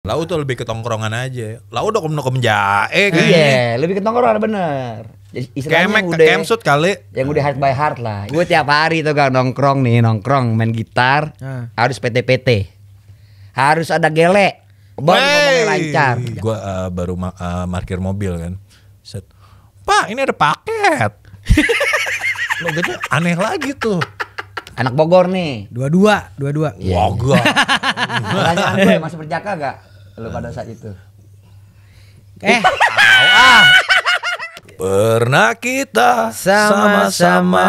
Lau tuh lebih ke tongkrongan aja. Lau udah kom jae kayaknya. Iya, lebih ke tongkrongan bener. Istilahnya Kemek, udah kemsut kali. yang udah heart by heart lah. Gue tiap hari tuh kan nongkrong main gitar, harus PT-PT. Harus ada gele. Baru ngomongnya lancar. Gue baru parkir mobil kan. Set. Pak, ini ada paket. Lo gitu aneh lagi tuh. Anak Bogor nih. Dua-dua. Wah, gue. Pertanyaan gue masih berjaka gak? Lu pada saat itu. Pernah kita sama-sama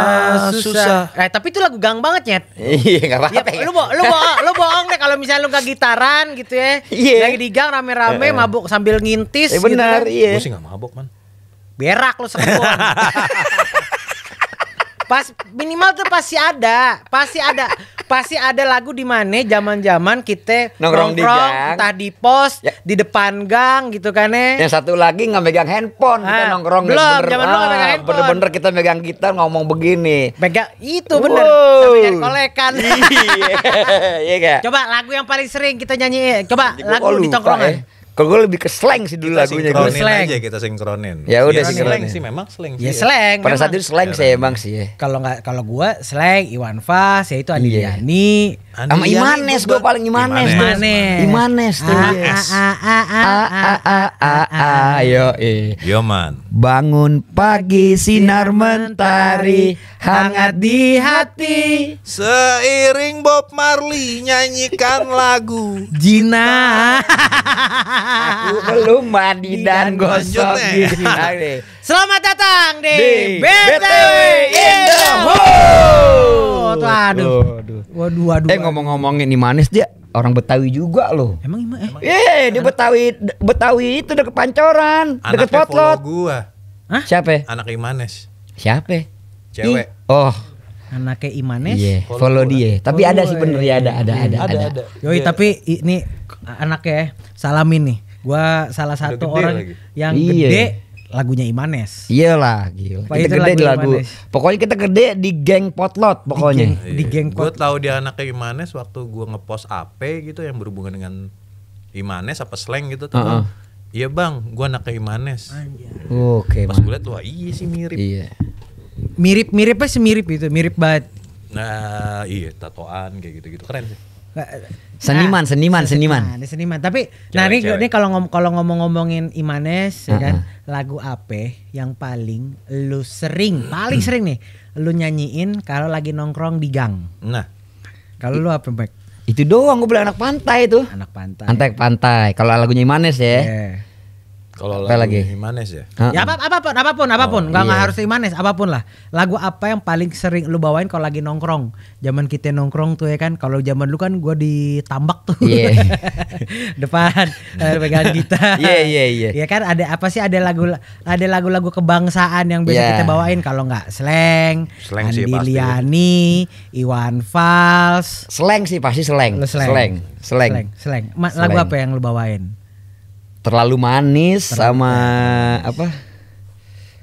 susah. Tapi itu lagu gang banget, Nyet. Iya, enggak Ya, apa-apa. Ya, lu bohong deh kalau misalnya lu gak gitaran gitu ya. Iya. Lagi di gang rame-rame mabuk sambil ngintis benar, gitu. iya. Gue sih gak mabok man. Berak lu sekebon. Pas minimal tuh pasti ada lagu di mana zaman-zaman kita Nongkrong di gang. entah di pos, Ya. di depan gang gitu kan ya. Yang satu lagi nggak megang handphone, kita nongkrong belum, bener-bener. zaman dulu nggak megang handphone. Bener-bener kita megang gitar ngomong begini. Pegang itu bener. Wow. Sampai nyari kolekan. Iya gak? Coba lagu yang paling sering kita nyanyi. Coba Gua lagu di lupa, tongkrongan. Kalau gue lebih ke slang sih dulu Kita lagunya. sinkronin Slang. aja, kita sinkronin. Ya udah, Slang sinkronin. sih memang slang Ya sih. slang. Pada saat memang. itu slang sih emang sih ya. Kalau gua slang Iwan Fals, yaitu Andi Iya. Yani. Sama Imanes, gue paling Imanes. Imanes tuh. Imanes. Ayo, Yo man. bangun pagi sinar mentari hangat di hati. Seiring Bob Marley nyanyikan lagu. Jina. Aku belum mandi dan gosok Lanjut, gigi. Selamat datang di Di BTW in the Hole. Tuh, aduh. Waduh. Ngomong-ngomongin Imanes dia orang Betawi juga loh. Emang Dia Betawi itu deket Pancoran, deket Anaknya follow Potlot. gua. Siapa? Anak Imanes. Siapa? Cewek. Oh, anaknya Imanes. iya, Follow follow gua. dia. Tapi ada sih bener ya, ada. Ada. Yoi, tapi ini anaknya salamin nih. Gua salah satu gede orang lagi. yang Iya. gede lagunya Imanes. Iyalah, gila. Pak, Kita itu gede lagu di lagu. Imanes. Pokoknya kita gede di geng Potlot pokoknya. Di geng Gue pot. tahu dia anaknya Imanes waktu gue ngepost AP gitu yang berhubungan dengan Imanes apa slang gitu tuh. Heeh. Iya bang, gue anaknya Imanes. Oke, Pas gue liat wah iya sih mirip. Iya. Mirip-miripnya semirip itu, mirip banget. Nah iya tatoan kayak gitu-gitu keren sih. Seniman. Nah, seniman. Tapi nah Cewek. ini kalau ngomong-ngomongin Imanes ya kan, lagu apa yang paling paling sering nih lu nyanyiin kalau lagi nongkrong di gang? Nah Kalau lu apa, Mek? Itu doang gue bilang anak pantai tuh. Anak pantai. Pantai. Kalau lagunya Imanes ya. Yeah. kalau Apa lagu lagi? Imanes ya. Ya apapun. Nggak iya. harus Imanes, apapun lah. Lagu apa yang paling sering lu bawain kalau lagi nongkrong? Zaman kita nongkrong tuh ya kan. Kalau zaman dulu kan gua ditambak tuh. Iya. Depan pegangan gitar. Iya. Ya kan ada lagu-lagu kebangsaan yang biasa Iya. kita bawain kalau nggak slang Slang sih Andi pasti. Liani, Iwan Fals. Slang sih pasti slang. Lu slang. Slang. Lagu Slang. apa yang lu bawain? Terlalu manis sama apa?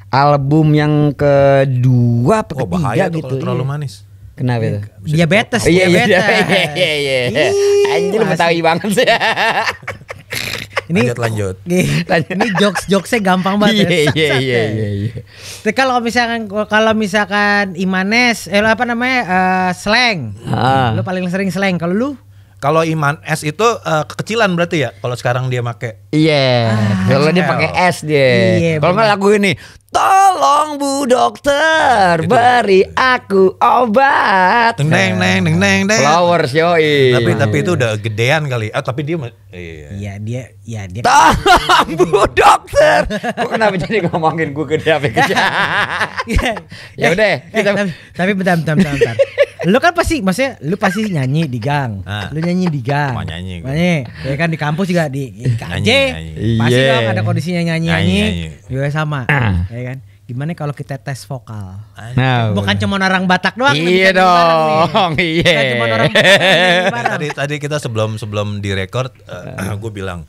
Album yang kedua apa Oh ketiga bahaya tuh gitu. kalau terlalu iya. manis. Kenapa itu? Diabetes. Iya. Ih, Anjir masih. Betawi banget sih. Ini Lanjut. Ini jokesnya gampang banget. Iya. Tapi kalau misalkan Imanes, apa namanya slang, lu paling sering slang. Kalau lu? Kalau Imanes itu kekecilan berarti ya. Kalau sekarang dia make. Iya. Kalau dia pakai S dia. Iya, Kalau nggak lagu ini, tolong Bu Dokter beri aku obat. Deng deng. Flowers yoi. Tapi itu udah gedean kali. Tapi dia iya. Iya dia. Tolong Bu Dokter. Kok kenapa jadi ngomongin gue gede apa gede? Ya udah, kita Tapi bentar. Lu kan maksudnya lu pasti nyanyi di gang. Ah. Lu nyanyi di gang. Mau nyanyi gua. Ya kan di kampus juga di KJ. Nyanyi. Pasti Iya. dong ada kondisinya nyanyi. Nyanyi. Juga sama. Ya kan? Gimana kalau kita tes vokal? Nah, Bukan cuma orang Batak doang. Iya bisa bareng dong, nih. iya. Bukan cuma orang Batak nih, bareng. Tadi kita sebelum direkord gue bilang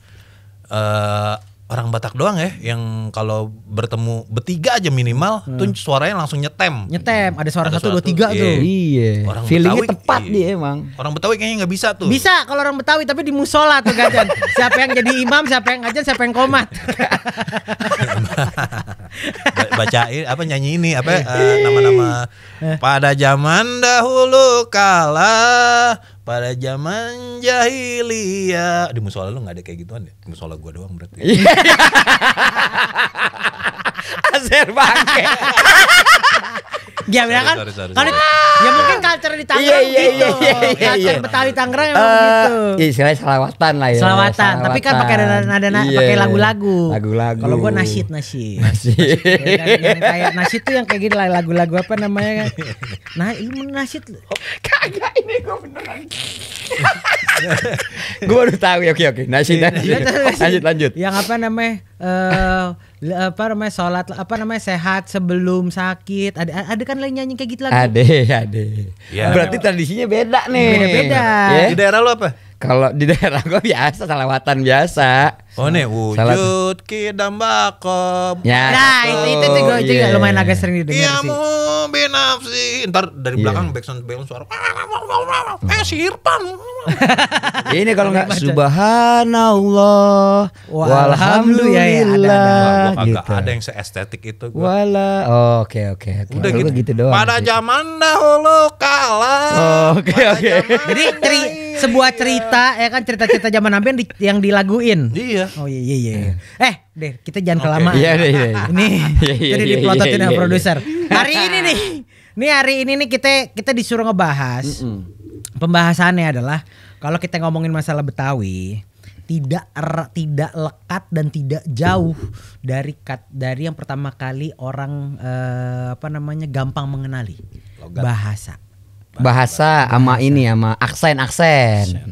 orang Batak doang ya yang kalau bertemu bertiga aja minimal tuh suaranya langsung nyetem. Nyetem, ada suara Ada 1 2 suara 3 tuh, tuh. Iya. Orang Feelingnya Betawi, tepat iya. dia emang. Orang Betawi kayaknya nggak bisa tuh. Bisa kalau orang Betawi tapi di musola tuh Gajan. Siapa yang jadi imam, siapa yang ngajan, siapa yang komat. Bacain apa nyanyi ini apa nama-nama pada zaman dahulu kala, pada zaman jahiliyah. Di musola lu nggak ada kayak gituan ya? Di musola gua doang berarti. Azer bangke. Ya bilang kan. Sorry. Kalau ya mungkin culture di Tangerang gitu. Culture Betawi Tangerang emang gitu. Istilahnya selawatan lah ya. Selawatan, tapi kan pakai nada Iya. pakai lagu-lagu. Lagu-lagu. Kalau gua nasyid. Masih. Ya kan, yang kayak nasyid tuh yang kayak gini lah, lagu-lagu apa namanya kan. Nah, ini nasyid. Kagak ini gue beneran. Gue baru tahu ya, oke. Nasyid. Lanjut. Yang apa namanya? Apa namanya sholat apa namanya sehat sebelum sakit ada kan lagi nyanyi kayak gitu lagi. Ada. Ya. Berarti tradisinya beda nih. Beda-beda. Ya? Di daerah lu apa? Kalau di daerah gue biasa salawatan biasa. Oh nih wujud kidam bakom. Ya. Nah itu gue Iya. lumayan agak sering didengar Iya sih. mau binafsi. Ntar dari belakang backsound suara. Si Irfan. Ini kalau nggak subhanallah walhamdulillah Ya, ada. Gua gitu. kagak ada yang seestetik itu gua. Wala. Oke. Udah Kalau gua gitu doang. Pada sih. zaman dahulu kala. Oke. Jadi sebuah cerita ya kan cerita-cerita zaman Nabi yang dilaguin. Iya. Oh iya. Deh kita jangan Oke. kelamaan. Iya. Ini jadi Iya, diplototin sama iya. produser. Hari ini nih kita disuruh ngebahas. Pembahasannya adalah kalau kita ngomongin masalah Betawi tidak lekat dan tidak jauh dari yang pertama kali orang gampang mengenali bahasa sama ini sama aksen.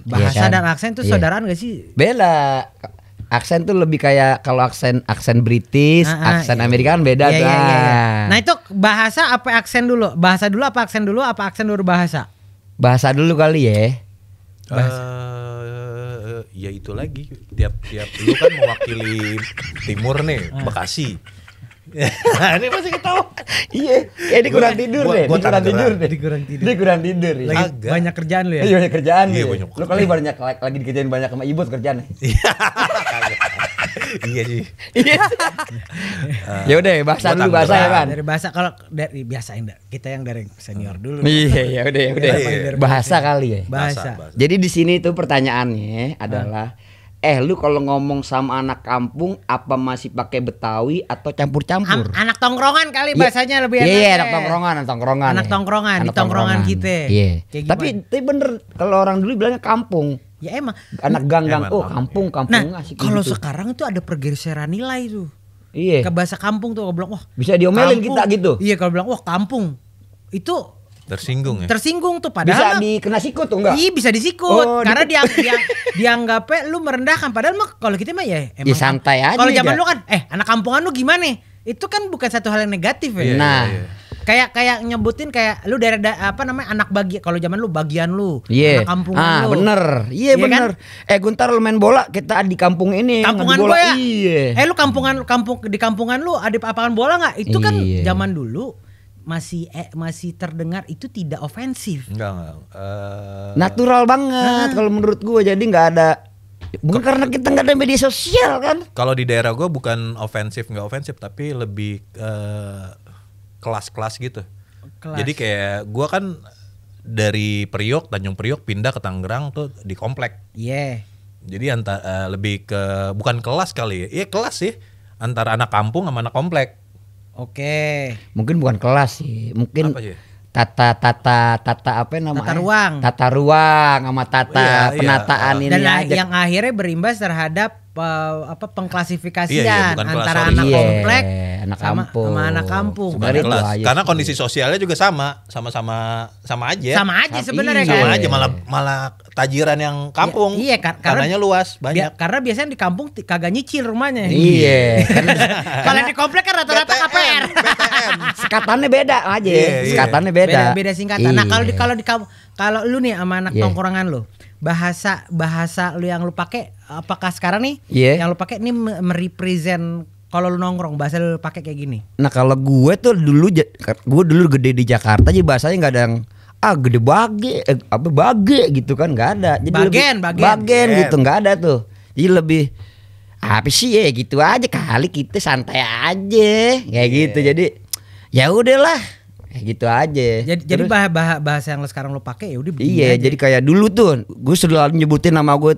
bahasa Iya kan? dan aksen itu Iya. saudaraan gak sih? Beda. Aksen tuh lebih kayak kalau aksen British, aksen Amerika kan beda Iya. kan. Nah itu bahasa apa aksen dulu? Bahasa dulu apa aksen dulu? Apa aksen dulu bahasa? Bahasa dulu kali ya. Ya itu lagi tiap lu kan mewakili timur nih Bekasi. Ini masih ketawa. Iya, ini kurang tidur deh. gua Kurang tidur Tangerang. deh. Kurang tidur. Dia kurang tidur. Ya. Lagi Agak. banyak kerjaan lu ya? Iya banyak kerjaan Iya, deh. banyak. Lu kali banyak lagi dikerjain banyak sama ibu kerjaan. Iya sih. Ya udah bahasa Gua dulu bahasa ya kan. Dari bahasa kalau dari biasain kita yang dari senior dulu. Iya ya udah. Iya. Bahasa kali ya. Bahasa. Jadi di sini tuh pertanyaannya adalah lu kalau ngomong sama anak kampung apa masih pakai Betawi atau campur-campur? Anak tongkrongan kali bahasanya lebih enak. Iya, ya. anak tongkrongan. Anak tongkrongan, di tongkrongan kita. Iya. Kayak Tapi bener kalau orang dulu bilangnya kampung. Ya emang. Anak gang-gang. Emang. Oh, kampung Nah, asik kalau gitu. sekarang itu ada pergeseran nilai tuh. Iya. Ke bahasa kampung tuh, kalau bilang wah Bisa diomelin kampung. kita gitu. Iya, kalau bilang wah kampung. Itu Tersinggung ya. tersinggung tuh Bisa padahal dikena sikut tuh enggak? Iya bisa disikut Oh, karena dianggapnya lu merendahkan padahal mah kalau kita mah ya emang Ya, santai aja. kalau zaman Ga. lu kan anak kampungan lu gimana? Itu kan bukan satu hal yang negatif ya. Iya, Nah. iya. Kayak nyebutin kayak lu anak bagian kalau zaman lu bagian lu Iya. anak kampungan lu. Bener. Iya Iya bener. Guntar lu main bola kita di kampung ini. Kampungan ngadu bola. gua ya. Iya. Lu di kampungan lu ada apakan bola nggak? Itu kan Iya. zaman dulu masih terdengar itu tidak ofensif. Enggak. Natural banget kalau menurut gua jadi nggak ada. Bukan karena kita nggak ada media sosial kan? Kalau di daerah gue bukan nggak ofensif tapi lebih kelas-kelas gitu. Kelas. Jadi kayak gue kan dari Tanjung Priok pindah ke Tangerang tuh di komplek. Iya. Jadi lebih ke bukan kelas kali ya. Iya kelas sih antara anak kampung sama anak komplek. Oke. Mungkin bukan kelas sih. Mungkin Apa sih? tata apa namanya? Tata ruang. Tata ruang sama tata Iya, penataan iya. ini Dan aja. yang akhirnya berimbas terhadap pengklasifikasian Iya, bukan kelas, antara sorry. anak Iya, komplek anak sama kampung. anak kampung. Bukan Sebenarnya itu kelas. aja Karena sih. kondisi sosialnya juga sama aja. Sama aja sebenarnya Iya. kan. Sama aja malah tajiran yang kampung. Iya, karena tanahnya luas banyak. karena biasanya di kampung kagak nyicil rumahnya. Iya. Kalau di komplek kan rata-rata KPR. Sekatannya beda aja. Iya, iya. Sekatannya beda. Beda singkatan. Nah, Iya. kalau lu nih sama anak Iya. tongkrongan lu, bahasa lu yang lu pakai apakah sekarang nih Iya. yang lu pakai ini merepresent kalau lu nongkrong bahasa lu pakai kayak gini? Nah kalau gue tuh gue dulu gede di Jakarta jadi bahasanya nggak ada yang gede bage gitu kan, nggak ada. Jadi bagen gitu nggak ada tuh. Jadi lebih apa sih ya gitu aja kali, kita santai aja kayak gitu. Jadi ya udahlah kayak gitu aja. Jadi bahasa yang lu sekarang lu pakai ya udah begini Iya, aja. jadi kayak dulu tuh gue selalu nyebutin nama gue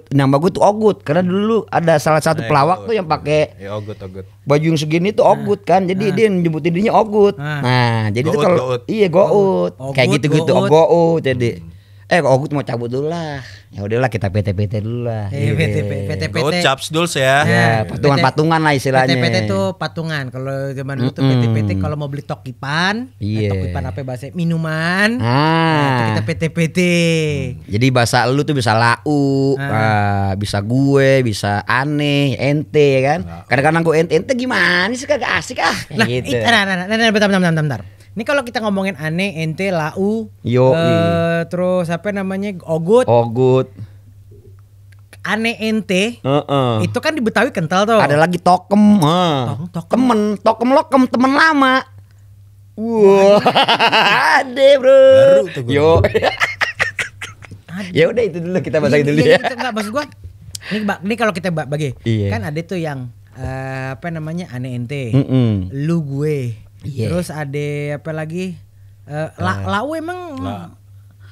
tuh Ogut karena dulu ada salah satu pelawak tuh yang pakai Ya Ogut. baju yang segini tuh Ogut kan, jadi dia nyebutin dirinya Ogut. Nah, jadi tuh kalau iya Gout, kayak gitu-gitu Gout jadi. Ogut mau cabut dulu lah. Ya udahlah kita PT dulu lah. PT. Gout caps dulu ya. Ya, patungan lah istilahnya. PT tuh patungan. Kalau zaman dulu tuh PT kalau mau beli tokipan, Iya. Tokipan apa bahasa minuman. Ah. Itu kita PT. Jadi bahasa lu tuh bisa lau, bisa gue, bisa aneh, ente kan. Kadang-kadang gue ente gimana sih, kagak asik Nah, gitu. bentar. Ini kalau kita ngomongin aneh, ente, lau, terus apa namanya Ogut, aneh ente, itu kan di Betawi kental tuh. Ada lagi tokem, tokem lokem temen lama. Wah, ada bro. Baru tuh gua. Yo. Ya udah itu dulu kita bahas dulu ya. Enggak maksud gua. Ini kalau kita bagi, Iya. kan ada tuh yang apa namanya aneh ente, lu gue. Iya. Terus ada apa lagi? Lau emang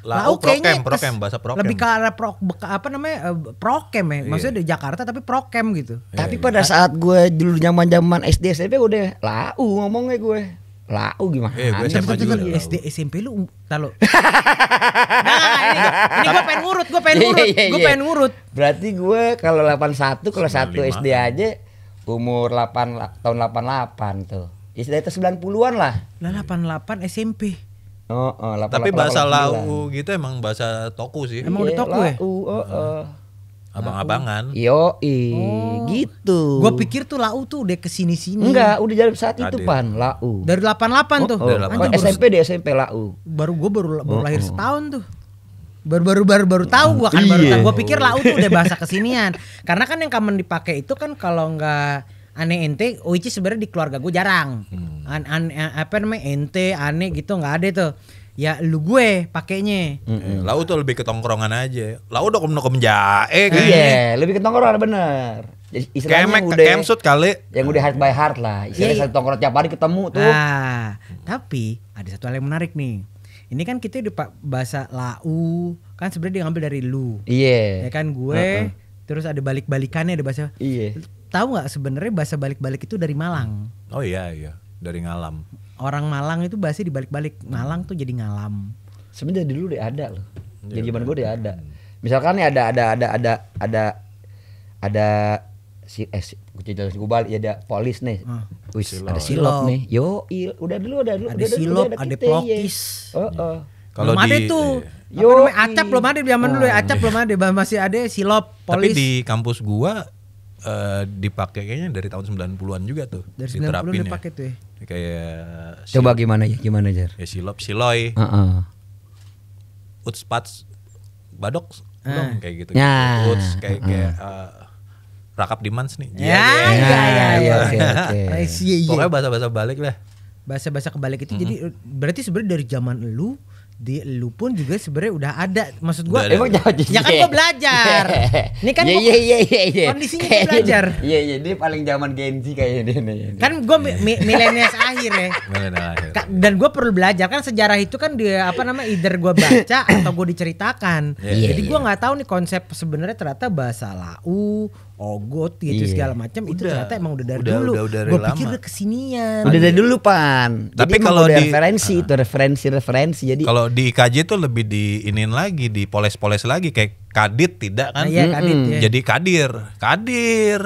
Lau kayaknya prokem bahasa prokem. lebih ke arah apa namanya prokem ya. Maksudnya di Jakarta tapi prokem gitu. Tapi pada saat gue dulu zaman SD SMP udah lau ngomongnya gue. Lau gimana? Gue SMA juga. SD SMP lu tahu. Ini gue pengen ngurut. Berarti gue kalau 81 kalau 1 SD aja umur tahun 88 tuh. Istilah itu 90-an lah. Lah 88 SMP. 88, Tapi bahasa 89. lau gitu emang bahasa toku sih. Emang udah toku ya? Abang-abangan. Gitu. Gue pikir tuh lau tuh udah kesini-sini. Enggak, udah dari saat itu Ada. Pan, lau. Dari 88 tuh. Anjing, SMP lau. baru lahir setahun tuh. Baru tahu gua kan gua pikir lau tuh udah bahasa kesinian. Karena kan yang common dipakai itu kan kalau enggak aneh ente, which is sebenarnya di keluarga gue jarang. Apa namanya ente, aneh gitu nggak ada tuh. Ya lu gue pakainya. Lau tuh lebih ke tongkrongan aja. Lau udah nokem jae kayaknya. Iya, lebih ke tongkrongan bener. Istilahnya Kemek udah kemsut kali. yang udah heart by heart lah. Istilahnya satu tongkrongan tiap hari ketemu tuh. Nah, tapi ada satu hal yang menarik nih. Ini kan kita di bahasa lau kan sebenarnya diambil dari lu. Iya. Ya kan gue, terus ada balik-balikannya ada bahasa. Iya. Tahu nggak sebenarnya bahasa balik-balik itu dari Malang. Oh iya dari ngalam. Orang Malang itu bahasa dibalik-balik. Malang tuh jadi ngalam. Sebenarnya dulu udah ada loh. Jadi zaman gue udah ada. Misalkan nih ada gue balik ya, ada polis nih. Wis ada silop nih. Udah dulu Ada silop, ada plokis. Kalau belum ada di tuh. Apa namanya acap belum ada di zaman dulu ya. Acap belum ada, masih ada silop, tapi polis. di kampus gua dipakai kayaknya dari tahun 90-an juga tuh. Dari 90-an diterapin dipakai tuh ya. Kayak Coba gimana Jar? ya silop, siloy, utspats, badok, belum kayak gitu. Ya. Uts kayak rakap di mans nih. Ya. Oke. Pokoknya bahasa-bahasa balik lah. Bahasa-bahasa kebalik itu jadi berarti sebenarnya dari zaman lu pun juga sebenarnya udah ada. Maksud gua Emang ya kan gua belajar. Ini kan gua, kondisinya gua belajar. Iya, dia paling zaman Gen Z kayaknya dia nih. Kan gua milenials akhir ya. Dan gue perlu belajar kan sejarah itu kan dia apa namanya either gue baca atau gue diceritakan. Jadi gue nggak tahu nih konsep sebenarnya ternyata bahasa lau, ogot gitu segala macam itu ternyata emang udah dari dulu. Gue pikir udah kesinian. Udah dari dulu Pan. Tapi jadi kalau di referensi. Jadi kalau di IKJ tuh lebih diinin lagi, dipoles-poles lagi kayak kadit tidak kan? Iya kadit ya. Jadi kadir.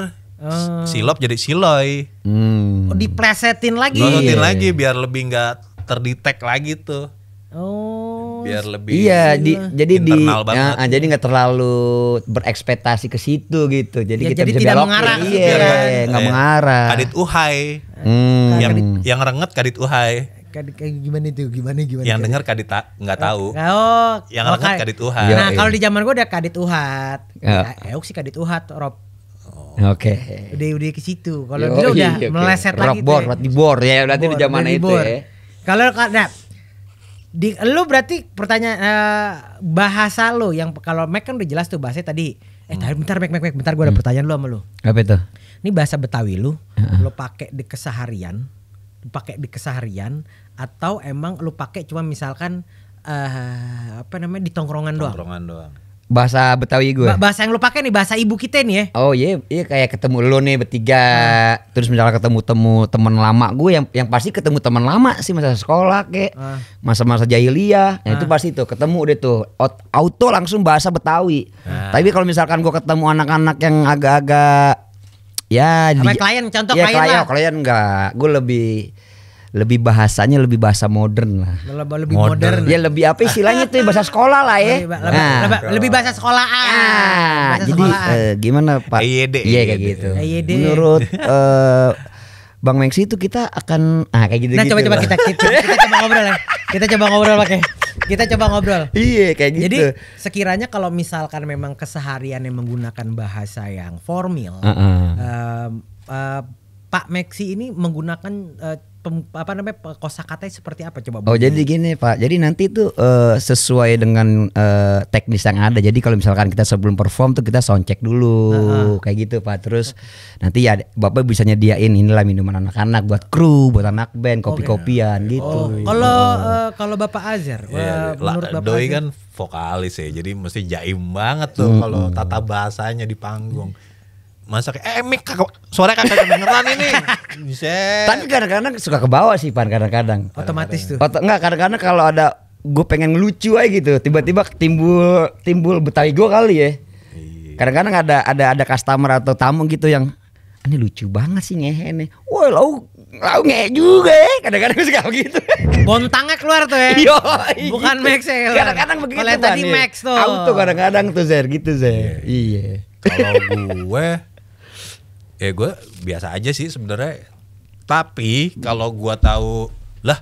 Silop jadi siloy. Oh, diplesetin lagi. Diplesetin lagi biar lebih nggak terdetek lagi tuh. Oh. Biar lebih jadi internal banget. Jadi nggak terlalu berekspektasi ke situ gitu. Jadi Ya, kita jadi bisa tidak belokin. mengarah Iya, nggak mengarah. Kadit uhai. Yang renget kadit uhai. Kayak gimana itu? Gimana? Yang dengar kadit nggak tahu. Oh, yang ngerti kadit uhat. Nah, kalau di zaman gue udah kadit uhat. Euk sih kadit uhat, Rob. Oke. Udah ke situ. Kalau dulu udah meleset lagi tuh. Rock bor ya berarti di zaman itu ya. Kalau lu berarti pertanyaan bahasa lu yang kalau Mac kan udah jelas tuh bahasanya tadi. Bentar gue ada pertanyaan lu sama lu. Apa itu? Ini bahasa Betawi lu pakai di keseharian, atau emang lu pakai cuma misalkan di tongkrongan doang. Bahasa Betawi gue. Bahasa yang lu pakai nih bahasa ibu kita nih ya. Oh iya kayak ketemu lu nih bertiga, terus misalnya ketemu teman lama gue yang pasti ketemu teman lama sih masa sekolah kayak masa-masa jahiliyah. Itu pasti tuh ketemu deh tuh auto langsung bahasa Betawi. Tapi kalau misalkan gue ketemu anak-anak yang agak-agak ya klien lah. Klien enggak. Gue lebih bahasanya lebih bahasa modern lah. Lebih modern. Ya lebih apa istilahnya tuh bahasa sekolah lah ya. Lebih bahasa sekolahan. Jadi gimana Pak? EYD. Iya kayak gitu. EYD. Menurut Bang Mengsi itu kita akan kayak gitu. Nah coba kita coba ngobrol ya. Kita coba ngobrol. Iya kayak gitu. Jadi sekiranya kalau misalkan memang keseharian yang menggunakan bahasa yang formal, Pak Mengsi ini menggunakan kosakata seperti apa coba? Oh jadi gini Pak, jadi nanti tuh sesuai dengan teknis yang ada. Jadi kalau misalkan kita sebelum perform tuh kita sound check dulu kayak gitu Pak. Terus nanti ya Bapak bisa nyediain inilah minuman anak-anak buat kru, buat anak band, kopi-kopian gitu. Kalau Bapak Azhar, menurut Bapak Doi kan vokalis ya, jadi mesti jaim banget tuh kalau tata bahasanya di panggung. Masa kayak Mik suara kagak kedengeran ini. Bisa. Tapi kadang-kadang suka ke bawah sih Pan kadang-kadang. Otomatis tuh. Enggak kadang-kadang kalau ada gue pengen ngelucu aja gitu, tiba-tiba timbul Betawi gue kali ya. Kadang-kadang ada customer atau tamu gitu yang ini lucu banget sih ngehe nih. Wah lau ngehe juga ya. Kadang-kadang suka gitu. Bontangnya keluar tuh ya. Bukan Max ya. Kadang-kadang begitu. Kalau tadi Max tuh. Auto kadang-kadang tuh Zer gitu Zer. Iya. Kalau gue biasa aja sih sebenarnya. Tapi kalau gue tahu lah,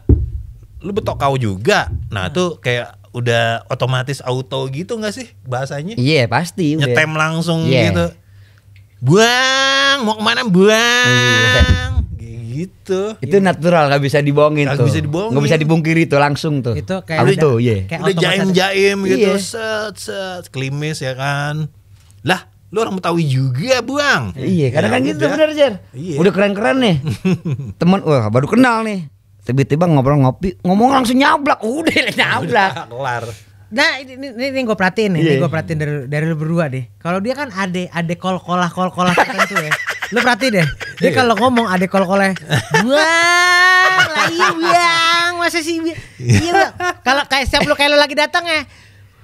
lu betok kau juga. Nah tuh kayak udah otomatis auto gitu nggak sih bahasanya? Iya pasti. Nyetem langsung gitu. Buang, mau kemana buang? Gitu. Itu natural, nggak bisa dibohongin tuh. Nggak bisa dibungkiri tuh langsung tuh. Itu kayak auto, udah jaim-jaim gitu, set, klimis ya kan. Lah. Lu orang Betawi juga Buang. Iya kadang-kadang gitu bener Jer. Udah keren-keren nih. Temen baru kenal nih. Tiba-tiba ngobrol ngopi, ngomong langsung nyablak. Udah nyablak. Kelar. Nah ini gue perhatiin nih. Ini gue perhatiin dari lu berdua deh. Kalau dia kan ade kol-kolah tertentu ya. Lu perhatiin deh. Dia kalau ngomong ade kol-kolah. Buang, lagi Buang. Masa sih iya. Kalau kayak setiap lu kayak lu lagi datang ya.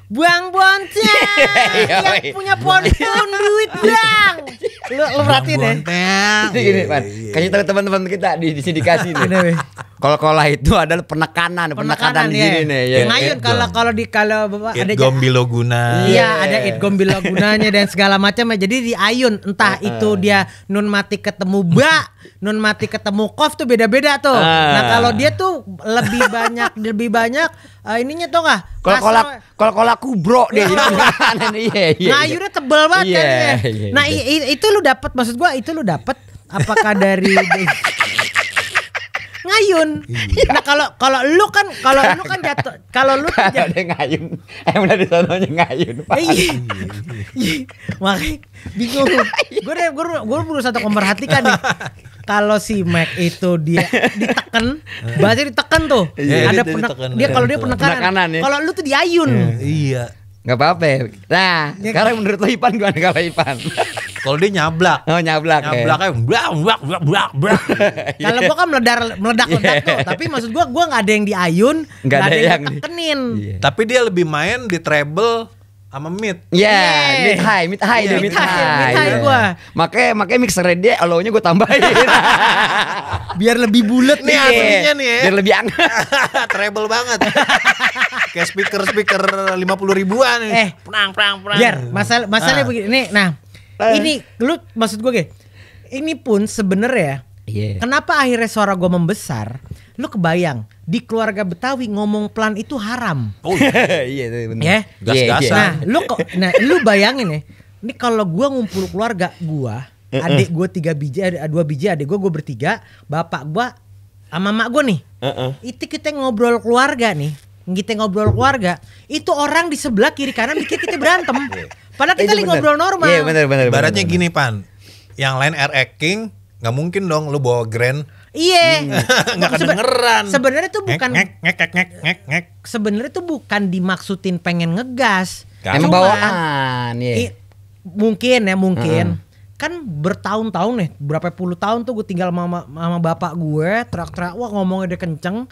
Buang bonceng yang punya pohon duit Bang. Lu perhatiin deh. Gini Pan, kasih tahu teman-teman kita di sindikasi nih. Kol-kolah itu adalah penekanan di sini nih. Ngayun kalau Bapak ada gombilo guna. Iya, ada gombilo gunanya dan segala macam. Jadi diayun entah itu dia nun mati ketemu ba, nun mati ketemu kof tuh beda-beda tuh. Nah, kalau dia tuh lebih banyak ininya tuh enggak? Kol-kolah kubro deh. Ngayunnya tebel banget kan. Nah, itu lu dapat maksud gua itu lu dapat apakah dari ngayun. Nah kalau lu kan jatuh kalau lu tuh ada ngayun. Emang dari sononya ngayun. Makanya bingung. Gue berusaha untuk memperhatikan nih. Kalau si Mac itu dia diteken, bahasa ditekan tuh. Ada dia kalau dia penekanan. Kalau lu tuh diayun. Iya. Gak apa-apa. Nah, sekarang menurut lo Ipan gimana kalau Ipan? Kalau dia nyablak. Oh, nyablak. Nyablaknya blak. Kalau gua kan meledak tuh, tapi maksud gua enggak ada yang diayun, enggak ada yang ditekenin. Tapi dia lebih main di treble sama mid. Mid high gua. Makanya mixer dia allow-nya gua tambahin. Biar lebih bulat nih aslinya nih ya. Biar lebih hangat. Treble banget. Kayak speaker 50 ribuan nih. Prang. Biar masalahnya begini. Nih, nah. Ini lu maksud gue gini. Ini pun sebenarnya kenapa akhirnya suara gue membesar? Lu kebayang di keluarga Betawi ngomong pelan itu haram. Oh iya benar. Ya. Gas-gasan. Nah, lu bayangin ya. Ini kalau gua ngumpul keluarga gua, adik gua 2 biji adik gua bertiga, bapak gua sama mak gua nih. Itu kita ngobrol keluarga nih. Kita ngobrol keluarga, itu orang di sebelah kiri kanan mikir kita berantem. Padahal kita lagi ngobrol normal. Iya benar. Ibaratnya gini Pan, yang lain acting, nggak mungkin dong lu bawa grand. Iya. Nggak kedengeran. Sebenarnya tuh bukan ngek. Sebenarnya tuh bukan dimaksudin pengen ngegas. Emang bawaan ya. Mungkin. Kan bertahun-tahun nih, berapa puluh tahun tuh gue tinggal sama bapak gue, teriak-teriak, wah ngomongnya dia kenceng.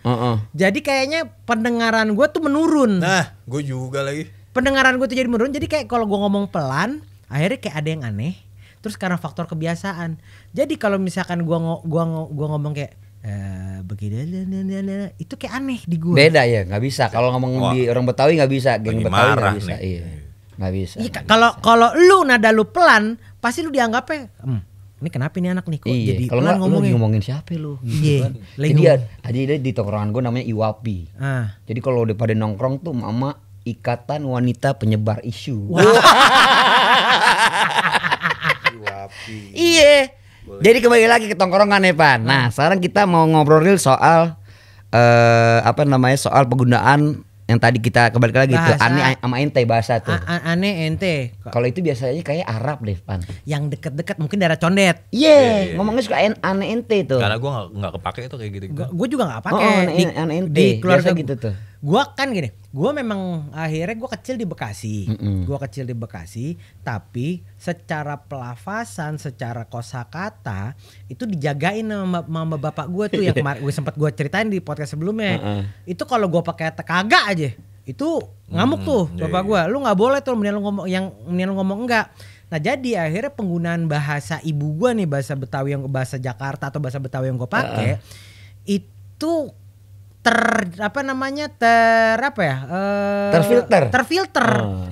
Jadi kayaknya pendengaran gue tuh menurun. Nah, gue juga lagi. Pendengaran gue tuh jadi menurun. Jadi kayak kalau gue ngomong pelan, akhirnya kayak ada yang aneh. Terus karena faktor kebiasaan. Jadi kalau misalkan gua ngomong kayak begini, itu kayak aneh di gue. Beda ya, nggak bisa. Kalau ngomong di orang Betawi nggak bisa, geng Betawi nggak bisa. Iya, nggak bisa. Iya, kalau lu nada lu pelan, pasti lu dianggapnya, ini kenapa ini anak nih kok jadi kalau pelan ngomongin siapa lu? Iya. Jadi di tongkrongan gue namanya Iwapi. Jadi kalau udah pada nongkrong tuh mama Ikatan Wanita Penyebar Isu. Iya. Jadi kembali lagi ke tongkrongan ya Pan. Nah sekarang kita mau ngobrolin soal soal penggunaan yang tadi kita kembali lagi tuh aneh sama ente bahasa tuh. Aneh ente. Kalau itu biasanya kayak Arab deh Pan. Yang deket-deket mungkin daerah Condet. Iya. Ngomongnya suka aneh ente tuh. Karena gue nggak kepake tuh kayak gitu. Gue juga nggak pakai. Aneh ente. Di keluarga gitu tuh. Gue kan gini, gue memang akhirnya gue kecil di Bekasi, tapi secara pelafasan, secara kosakata itu dijagain sama bapak gue tuh yang kemarin gue sempat gue ceritain di podcast sebelumnya. Itu kalau gue pakai kagak aja, itu ngamuk tuh bapak gue. Lu nggak boleh tuh, mending lu ngomong enggak. Nah jadi akhirnya penggunaan bahasa ibu gue nih, bahasa Betawi yang bahasa Jakarta atau bahasa Betawi yang gue pakai itu terfilter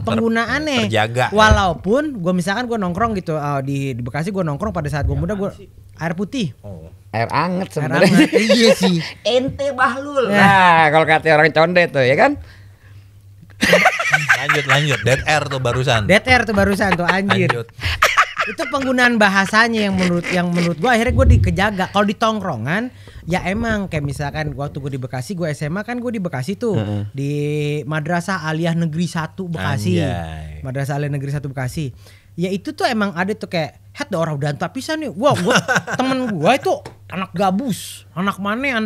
penggunaannya. Terjaga. Walaupun gue misalkan gue nongkrong gitu di Bekasi, gue nongkrong pada saat gue muda, gue air putih. Air anget sebenarnya. Iya sih. Ente bahlul. Nah, kalau kata orang Condet tuh ya kan. Lanjut. Dead air tuh barusan tuh anjir. Lanjut. Itu penggunaan bahasanya yang menurut gue akhirnya gue dikejaga. Kalau di tongkrongan ya emang kayak misalkan waktu gue di Bekasi, gue SMA kan gue di Bekasi tuh di Madrasah Aliyah Negeri 1 Bekasi. Madrasah Aliyah Negeri 1 Bekasi. Ya itu tuh emang ada tuh kayak orang udah entah pisan nih. Wah, temen gue itu anak gabus, anak mana,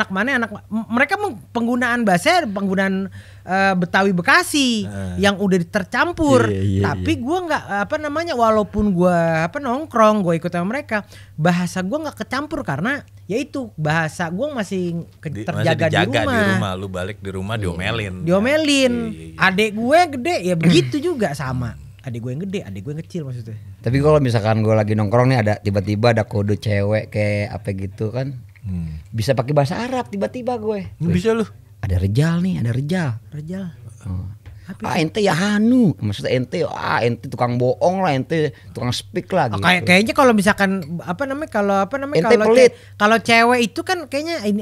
mereka penggunaan bahasa, penggunaan Betawi Bekasi yang udah tercampur. Tapi gue nggak walaupun gue nongkrong, gue ikut sama mereka, bahasa gue nggak kecampur karena yaitu bahasa gue masih terjaga di rumah. Lu balik di rumah diomelin. Adek gue gede ya begitu juga sama. Adik gue yang gede, adik gue yang kecil maksudnya. Tapi kalau misalkan gue lagi nongkrong nih, ada tiba-tiba ada kode cewek kayak apa gitu kan, bisa pakai bahasa Arab tiba-tiba gue. Bisa lu. Ada Rejal nih, ada Rejal. Ente ya Hanu, maksudnya ente tukang bohong lah, ente tukang speak lah. Gitu. Kayaknya kalau misalkan kalau cewek itu kan kayaknya ini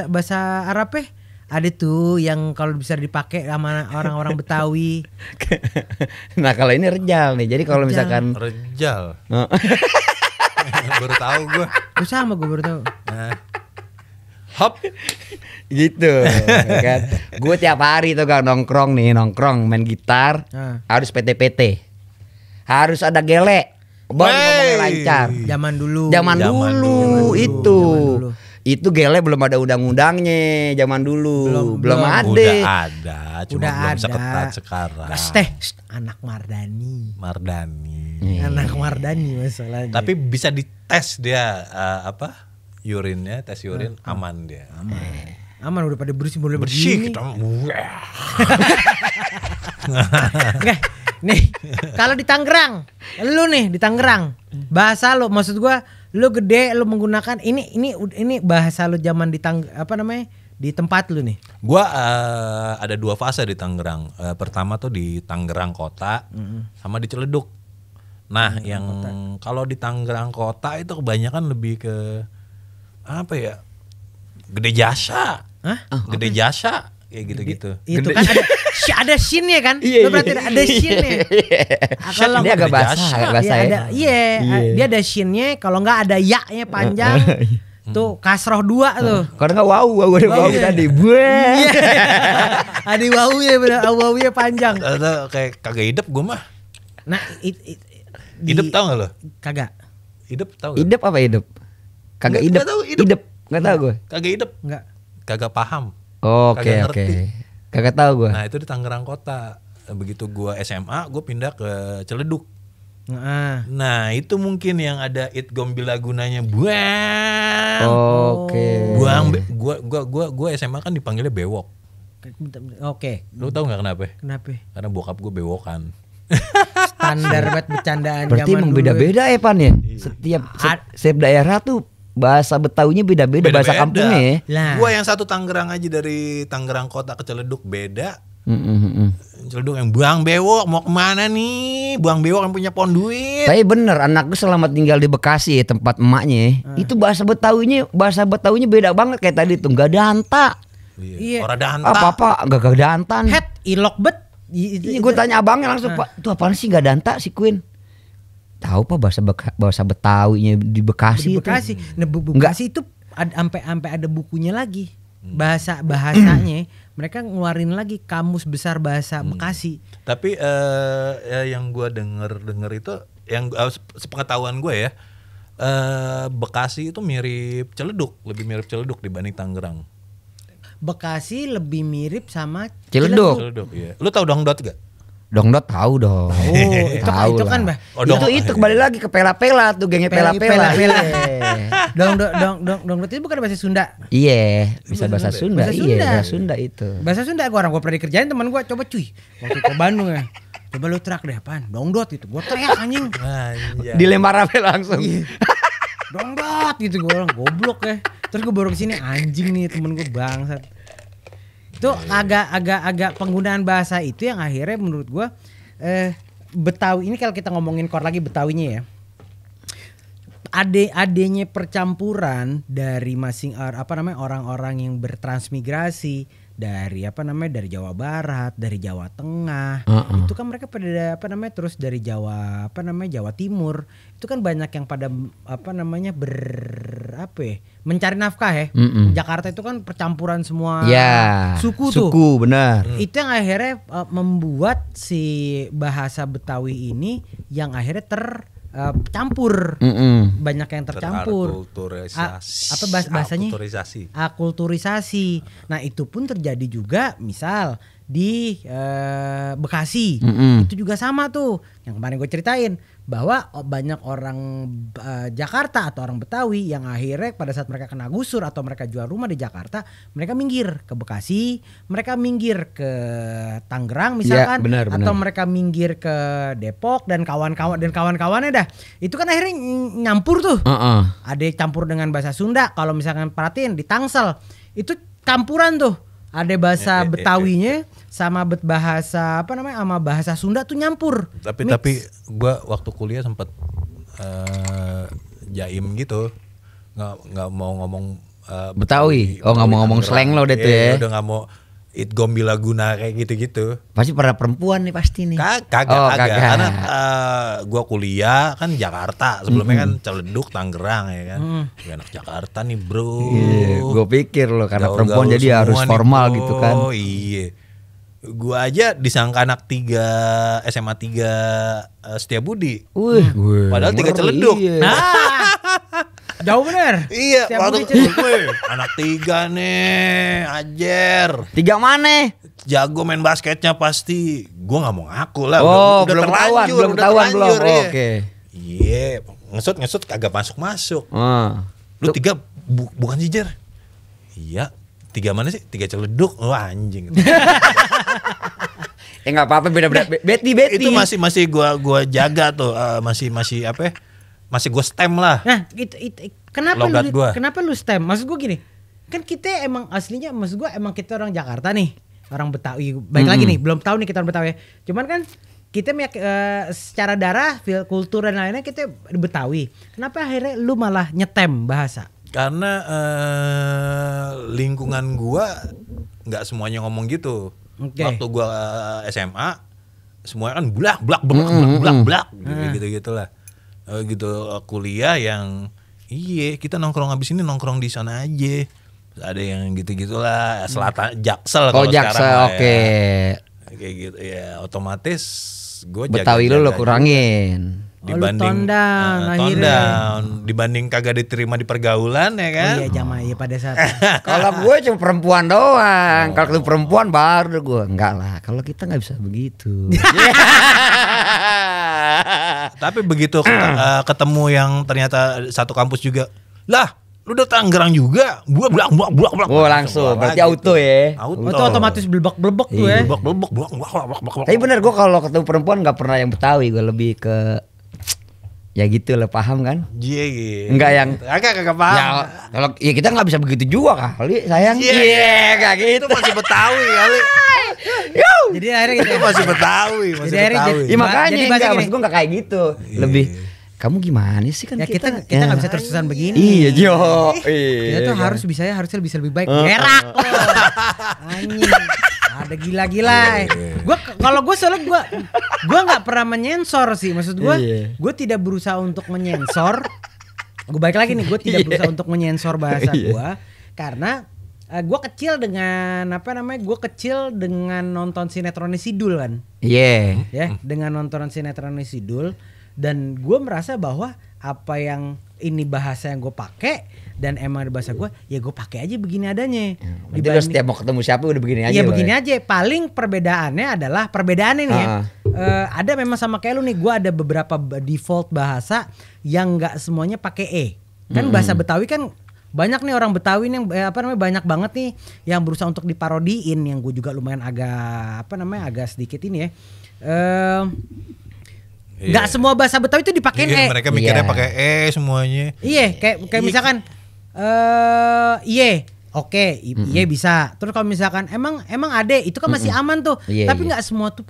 bahasa Arabnya. Ada tuh yang kalau bisa dipakai sama orang-orang Betawi. Nah kalau ini Rejal nih. Jadi kalau misalkan Rejal. Baru tahu gue. Gue sama, gue baru tahu. Hop. Gitu kan. Gue tiap hari tuh kan nongkrong main gitar. Harus PT. Harus ada gele. Baru ngomongnya lancar. Zaman dulu itu. Itu gele belum ada undang-undangnya zaman dulu. Belum ada. Udah ada, cuma belum seketat sekarang. Anak Mardani. Anak Mardani masalahnya. Tapi bisa dites dia urinnya, tes urin aman dia. Aman udah pada bersih kita. Nih, kalau di Tangerang, lu nih di Tangerang, bahasa lu maksud gua lu gede lu menggunakan ini bahasa lu zaman di di tempat lu nih. Gua ada 2 fase di Tangerang. Pertama tuh di Tangerang kota sama di Ciledug. Nah, yang kalau di Tangerang kota itu kebanyakan lebih ke Gede Jasa. Hah? Gede jasa kayak gitu-gitu. Itu kan ada shin-nya kan? Lo berarti ada shin-nya. Kalau ini agak basah ya. Dia ada shin-nya, kalau enggak ada ya-nya panjang. Tuh kasroh 2 tuh. Karena enggak wow ada wow tadi. Buah. Ada wow-nya benar, wow-nya panjang. Ada kayak kagak hidup gue mah. Nah, hidup tahu enggak lo? Kagak. Hidup tahu? Hidup apa hidup? Kagak hidup. Hidup. Enggak tahu gue. Kagak hidup. Enggak. Kagak paham. Oke. Kagak tahu gue. Nah, itu di Tangerang Kota. Begitu gue SMA, gue pindah ke Ciledug. Nah, itu mungkin yang ada Idgom Bilagunanya buang. Oke. Buang. Gue SMA kan dipanggilnya bewok. Oke. Lu tahu nggak kenapa? Kenapa? Karena bokap gue bewokan. Standar banget bercandaan berarti zaman emang dulu. beda-beda ya Pan ya. Setiap daerah tuh bahasa Betawinya beda-beda. Bahasa kampungnya ya. Gue yang satu Tangerang aja, dari Tangerang Kota ke Ciledug beda. Ciledug yang buang bewok mau kemana nih? Buang bewok yang punya pohon duit. Tapi bener, anak gue selama tinggal di Bekasi ya, tempat emaknya, itu bahasa Betawinya beda banget kayak tadi tuh, nggak ada anta. Iya. Orang danta. Apa nggak ada antan. Het ilok bet. Ini gue tanya abangnya langsung, Pak, itu apaan sih nggak ada anta si Queen? Tahu Pak bahasa Betawinya di Bekasi. Di Bekasi. Nah, Bekasi itu sampai ada bukunya lagi. Bahasanya mereka ngeluarin lagi kamus besar bahasa Bekasi. Tapi yang gue denger itu, yang sepengetahuan gue ya, Bekasi itu mirip Ciledug, lebih mirip Ciledug dibanding Tangerang. Bekasi lebih mirip sama Ciledug. Iya. Lu tahu Dongdot gak? Dongdot tahu dong. Itu kan bah. Itu kembali lagi ke pela-pela tuh, gengnya pela-pela. Dongdot itu bukan bahasa Sunda. Iya, bisa bahasa Sunda. Bahasa Sunda itu. Bahasa Sunda gua pernah dikerjain teman gua, coba cuy. Waktu ke Bandung ya. Coba lu teriak deh apaan? Dongdot itu. Gua teriak anjing. Dilempar apa langsung. Dongdot gitu, gua orang goblok ya. Terus gua baru kesini, anjing nih temen gua bangsat. Itu agak penggunaan bahasa itu yang akhirnya menurut gua Betawi ini, kalau kita ngomongin core lagi Betawinya ya, adanya percampuran dari orang-orang yang bertransmigrasi dari dari Jawa Barat, dari Jawa Tengah. Itu kan mereka pada terus dari Jawa Jawa Timur. Itu kan banyak yang pada mencari nafkah ya. Jakarta itu kan percampuran semua suku tuh. Suku benar. Itu yang akhirnya membuat si bahasa Betawi ini yang akhirnya campur, banyak yang tercampur. Bahasanya? Akulturisasi. Nah itu pun terjadi juga, misal di Bekasi, itu juga sama tuh. Yang kemarin gue ceritain bahwa banyak orang Jakarta atau orang Betawi yang akhirnya pada saat mereka kena gusur atau mereka jual rumah di Jakarta, mereka minggir ke Bekasi, mereka minggir ke Tangerang misalkan, atau mereka minggir ke Depok dan kawan-kawannya dah. Itu kan akhirnya nyampur tuh. Ada campur dengan bahasa Sunda. Kalau misalkan perhatiin di Tangsel itu campuran tuh. Ada bahasa Betawinya sama bahasa sama bahasa Sunda tuh nyampur. Tapi gua waktu kuliah sempat jaim gitu. Nggak mau ngomong Betawi. Nggak mau ngomong slang lo deh tuh ya. Udah nggak mau Idgom Bilaguna kayak gitu-gitu. Pasti pada perempuan nih pasti nih. Kagak. Karena gua kuliah kan Jakarta, sebelumnya kan Ciledug, Tangerang ya kan. Anak Jakarta nih bro. Gue pikir loh karena perempuan jadi harus formal gitu kan. Oh iya. Gua aja disangka anak 3 SMA 3 Setiabudi. Padahal 3 Ciledug. Jauh bener. Iya, waktu anak 3 nih, ajer. 3 mana? Jago main basketnya pasti. Gua nggak mau ngaku lah. Udah belum ketahuan. Oke. Iya, ngesut kagak masuk. Lu 3 bukan Jijer. Iya, 3 mana sih? 3 Ciledug. Oh anjing. Nggak apa-apa, beda-beda. Beti. Itu masih gua jaga tuh, masih apa? Masih gue stem lah. Nah, kenapa lu stem? Maksud gue gini, kan kita emang aslinya, maksud gue emang kita orang Jakarta nih, orang Betawi. Baik lagi nih, belum tahu nih kita orang Betawi. Cuman kan kita secara darah, kultur dan lainnya kita Betawi. Kenapa akhirnya lu malah nyetem bahasa? Karena lingkungan gua nggak semuanya ngomong gitu. Waktu gua SMA semuanya kan blak gitu gitulah. Gitu kuliah yang kita nongkrong habis ini nongkrong di sana aja. Ada yang gitu-gitulah, Selatan Jaksel kalau sekarang. Oke. Ya. Kayak gitu ya, otomatis gue Betawi lu kurangin. Dibanding down dibanding kagak diterima di pergaulan ya kan. Oh iya Jamai pada saat. Kalau gue cuma perempuan doang. Kalau lu perempuan baru gue. Enggak lah, kalau kita nggak bisa begitu. Tapi begitu ketemu yang ternyata satu kampus juga. Lah, lu udah Tangerang juga, buak. Oh langsung, berarti auto ya. Auto otomatis blebek tuh ya. Blebek. Tapi bener gue kalau ketemu perempuan nggak pernah yang Betawi, gue lebih ke ya gitu lah, paham kan? Iya. Enggak yang kagak paham. Ya kalau ya kita nggak bisa begitu juga kali, sayang. Iya, kayak gitu. Itu masih Betawi kali. Jadi akhirnya gitu. Itu masih Betawi. Iya makanya jadi enggak, maksud gue nggak kayak gitu. Lebih kamu gimana sih kan ya kita nggak bisa terus-terusan begini. Iya Jo. Kita tuh harusnya bisa lebih baik. Berak lo. Anjing. Ada gila-gila. Kalau gue soalnya gue nggak pernah menyensor sih. Maksud gue tidak berusaha untuk menyensor. Gue balik lagi nih, gue tidak berusaha untuk menyensor bahasa gue karena gue kecil dengan gue kecil dengan nonton sinetron Sidul kan. Iya. Ya, dengan nonton sinetron Sidul. Dan gue merasa bahwa apa yang ini bahasa yang gue pakai dan emang bahasa gue, ya gue pakai aja begini adanya. Jadi setiap mau ketemu siapa udah begini aja. Iya begini aja. Paling perbedaannya nih ya. Ada memang sama kayak lu nih. Gue ada beberapa default bahasa yang nggak semuanya pakai Kan bahasa Betawi kan banyak nih orang Betawi nih yang banyak banget nih yang berusaha untuk diparodiin, yang gue juga lumayan agak sedikit ini ya. Nggak semua bahasa Betawi itu dipakein mereka mikirnya pakai semuanya. Iya, kayak misalkan iya bisa. Terus kalau misalkan emang ade itu kan masih aman tuh. Tapi nggak semua tuh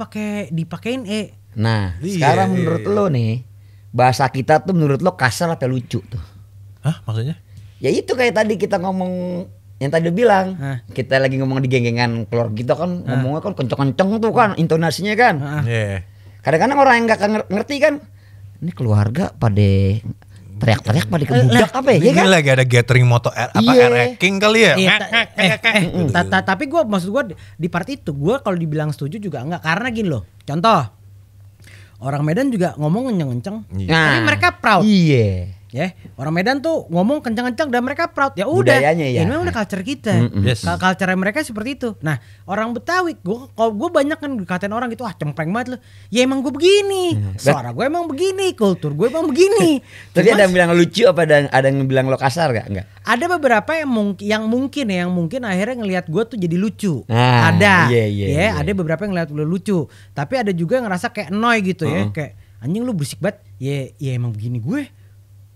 dipakein Nah, sekarang menurut lo nih, bahasa kita tuh menurut lo kasar apa lucu tuh? Hah, maksudnya? Ya itu kayak tadi kita ngomong yang tadi bilang, kita lagi ngomong di geng-gengan keluarga kita kan ngomongnya kan kenceng-kenceng tuh kan intonasinya kan. Kadang-kadang orang yang nggak ngerti kan, ini keluarga pada teriak-teriak pada kebudak apa ya? Ini kan lagi ada gathering moto King kali ya. Tapi maksud gue di part itu gue kalau dibilang setuju juga enggak, karena gini loh. Contoh, orang Medan juga ngomong kenceng-kenceng, tapi mereka proud. Iya. Ya, orang Medan tuh ngomong kencang-kencang dan mereka proud. Ya udah, ini memang udah culture kita. Culture mereka seperti itu. Nah, orang Betawi, gue banyak kan dikatain orang gitu, cempreng banget lu. Ya emang gue begini. Suara gue emang begini, kultur gue emang begini. Tapi ada yang bilang lucu apa ada yang bilang lo kasar gak? Enggak. Ada beberapa yang mungkin akhirnya ngelihat gue tuh jadi lucu. Ada. Ada beberapa yang ngelihat lu lucu. Tapi ada juga yang ngerasa kayak annoy gitu ya, kayak anjing lu berisik banget. Ya emang begini gue.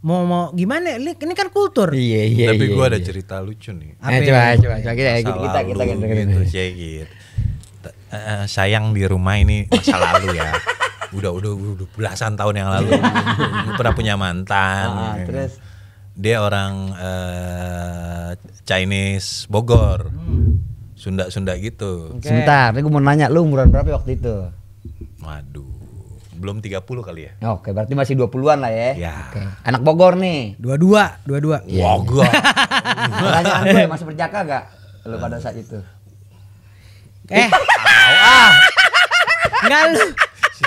Mau gimana? Ini kan kultur. Iya. Tapi gue ada cerita lucu nih. Coba kita. Sayang di rumah ini masa lalu ya. Udah belasan tahun yang lalu. Gue pernah punya mantan. Terus dia orang Chinese Bogor. Sunda gitu. Sebentar, gue mau nanya lu umuran berapa waktu itu? Waduh. Belum 30 kali ya. Oke, berarti masih 20-an lah ya. Ya. Oke. Anak Bogor nih. 22. Bogor. Pertanyaan gue masih berjaka gak lu pada saat itu?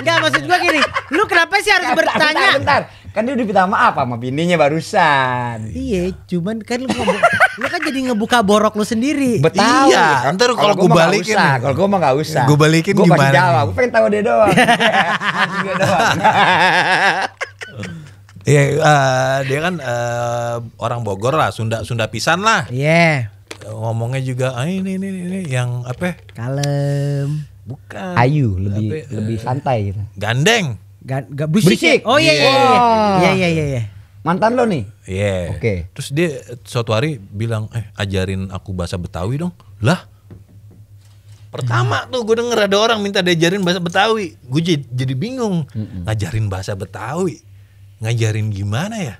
Enggak maksud gue gini. Lu kenapa sih harus bertanya? Bentar. Kan dia udah minta maaf sama bininya barusan. Iya, cuman kan lu kan jadi ngebuka borok lu sendiri. Betul. Iya, ntar kalau gue balikin. Kalau gue mah gak usah. Gue balikin gua gimana? Gue pasti jawab. Gue pengen tahu dia doang. Dia doang. Iya, dia kan orang Bogor lah, Sunda pisan lah. Iya. Ngomongnya juga ini yang apa? Kalem. Bukan. Ayu, lebih santai gitu. Gandeng. Gak berisik. Oh iya. Iya. Mantan lo nih? Iya. Oke. Terus dia suatu hari bilang, ajarin aku bahasa Betawi dong. Lah. Pertama tuh gue denger ada orang minta diajarin bahasa Betawi. Gue jadi bingung. Ngajarin bahasa Betawi. Ngajarin gimana ya?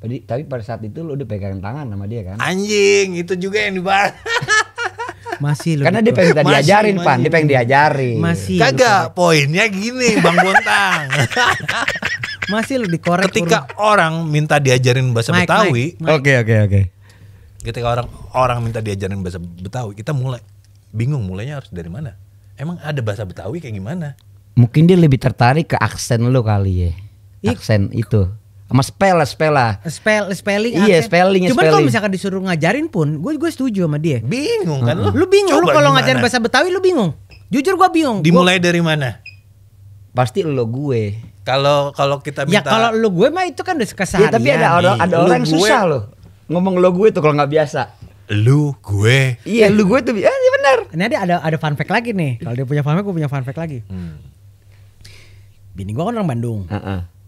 Tapi pada saat itu lu udah pegang tangan sama dia kan? Anjing, itu juga yang dibahas. Masih lu. Karena dia pengen diajarin, Pan. Dia pengen diajarin. Masih. Kagak, poinnya gini, Bang Bontang. Masih lu dikorek. Ketika orang minta diajarin bahasa Betawi, Oke. ketika orang minta diajarin bahasa Betawi, kita mulai bingung mulainya harus dari mana. Emang ada bahasa Betawi kayak gimana? Mungkin dia lebih tertarik ke aksen lu kali ya. Aksen itu. Sama spelling. Iya, spelling. Cuman kalau misalkan disuruh ngajarin pun, gue setuju sama dia. Bingung kan lu? Lu bingung, lu Coba kalau gimana? ngajarin bahasa Betawi lu bingung. Jujur gue bingung. Dimulai dari mana? Pasti lo gue. Kalau kita minta. Ya kalau lu gue mah itu kan udah keseharian. Ya, tapi ada orang yang gue. susah loh. Ngomong lo gue tuh kalau nggak biasa. Lu gue. Iya, lu gue tuh iya benar. Ini ada fun fact lagi nih. Kalau dia punya fun fact, gue punya fun fact lagi. Bini gue kan orang Bandung.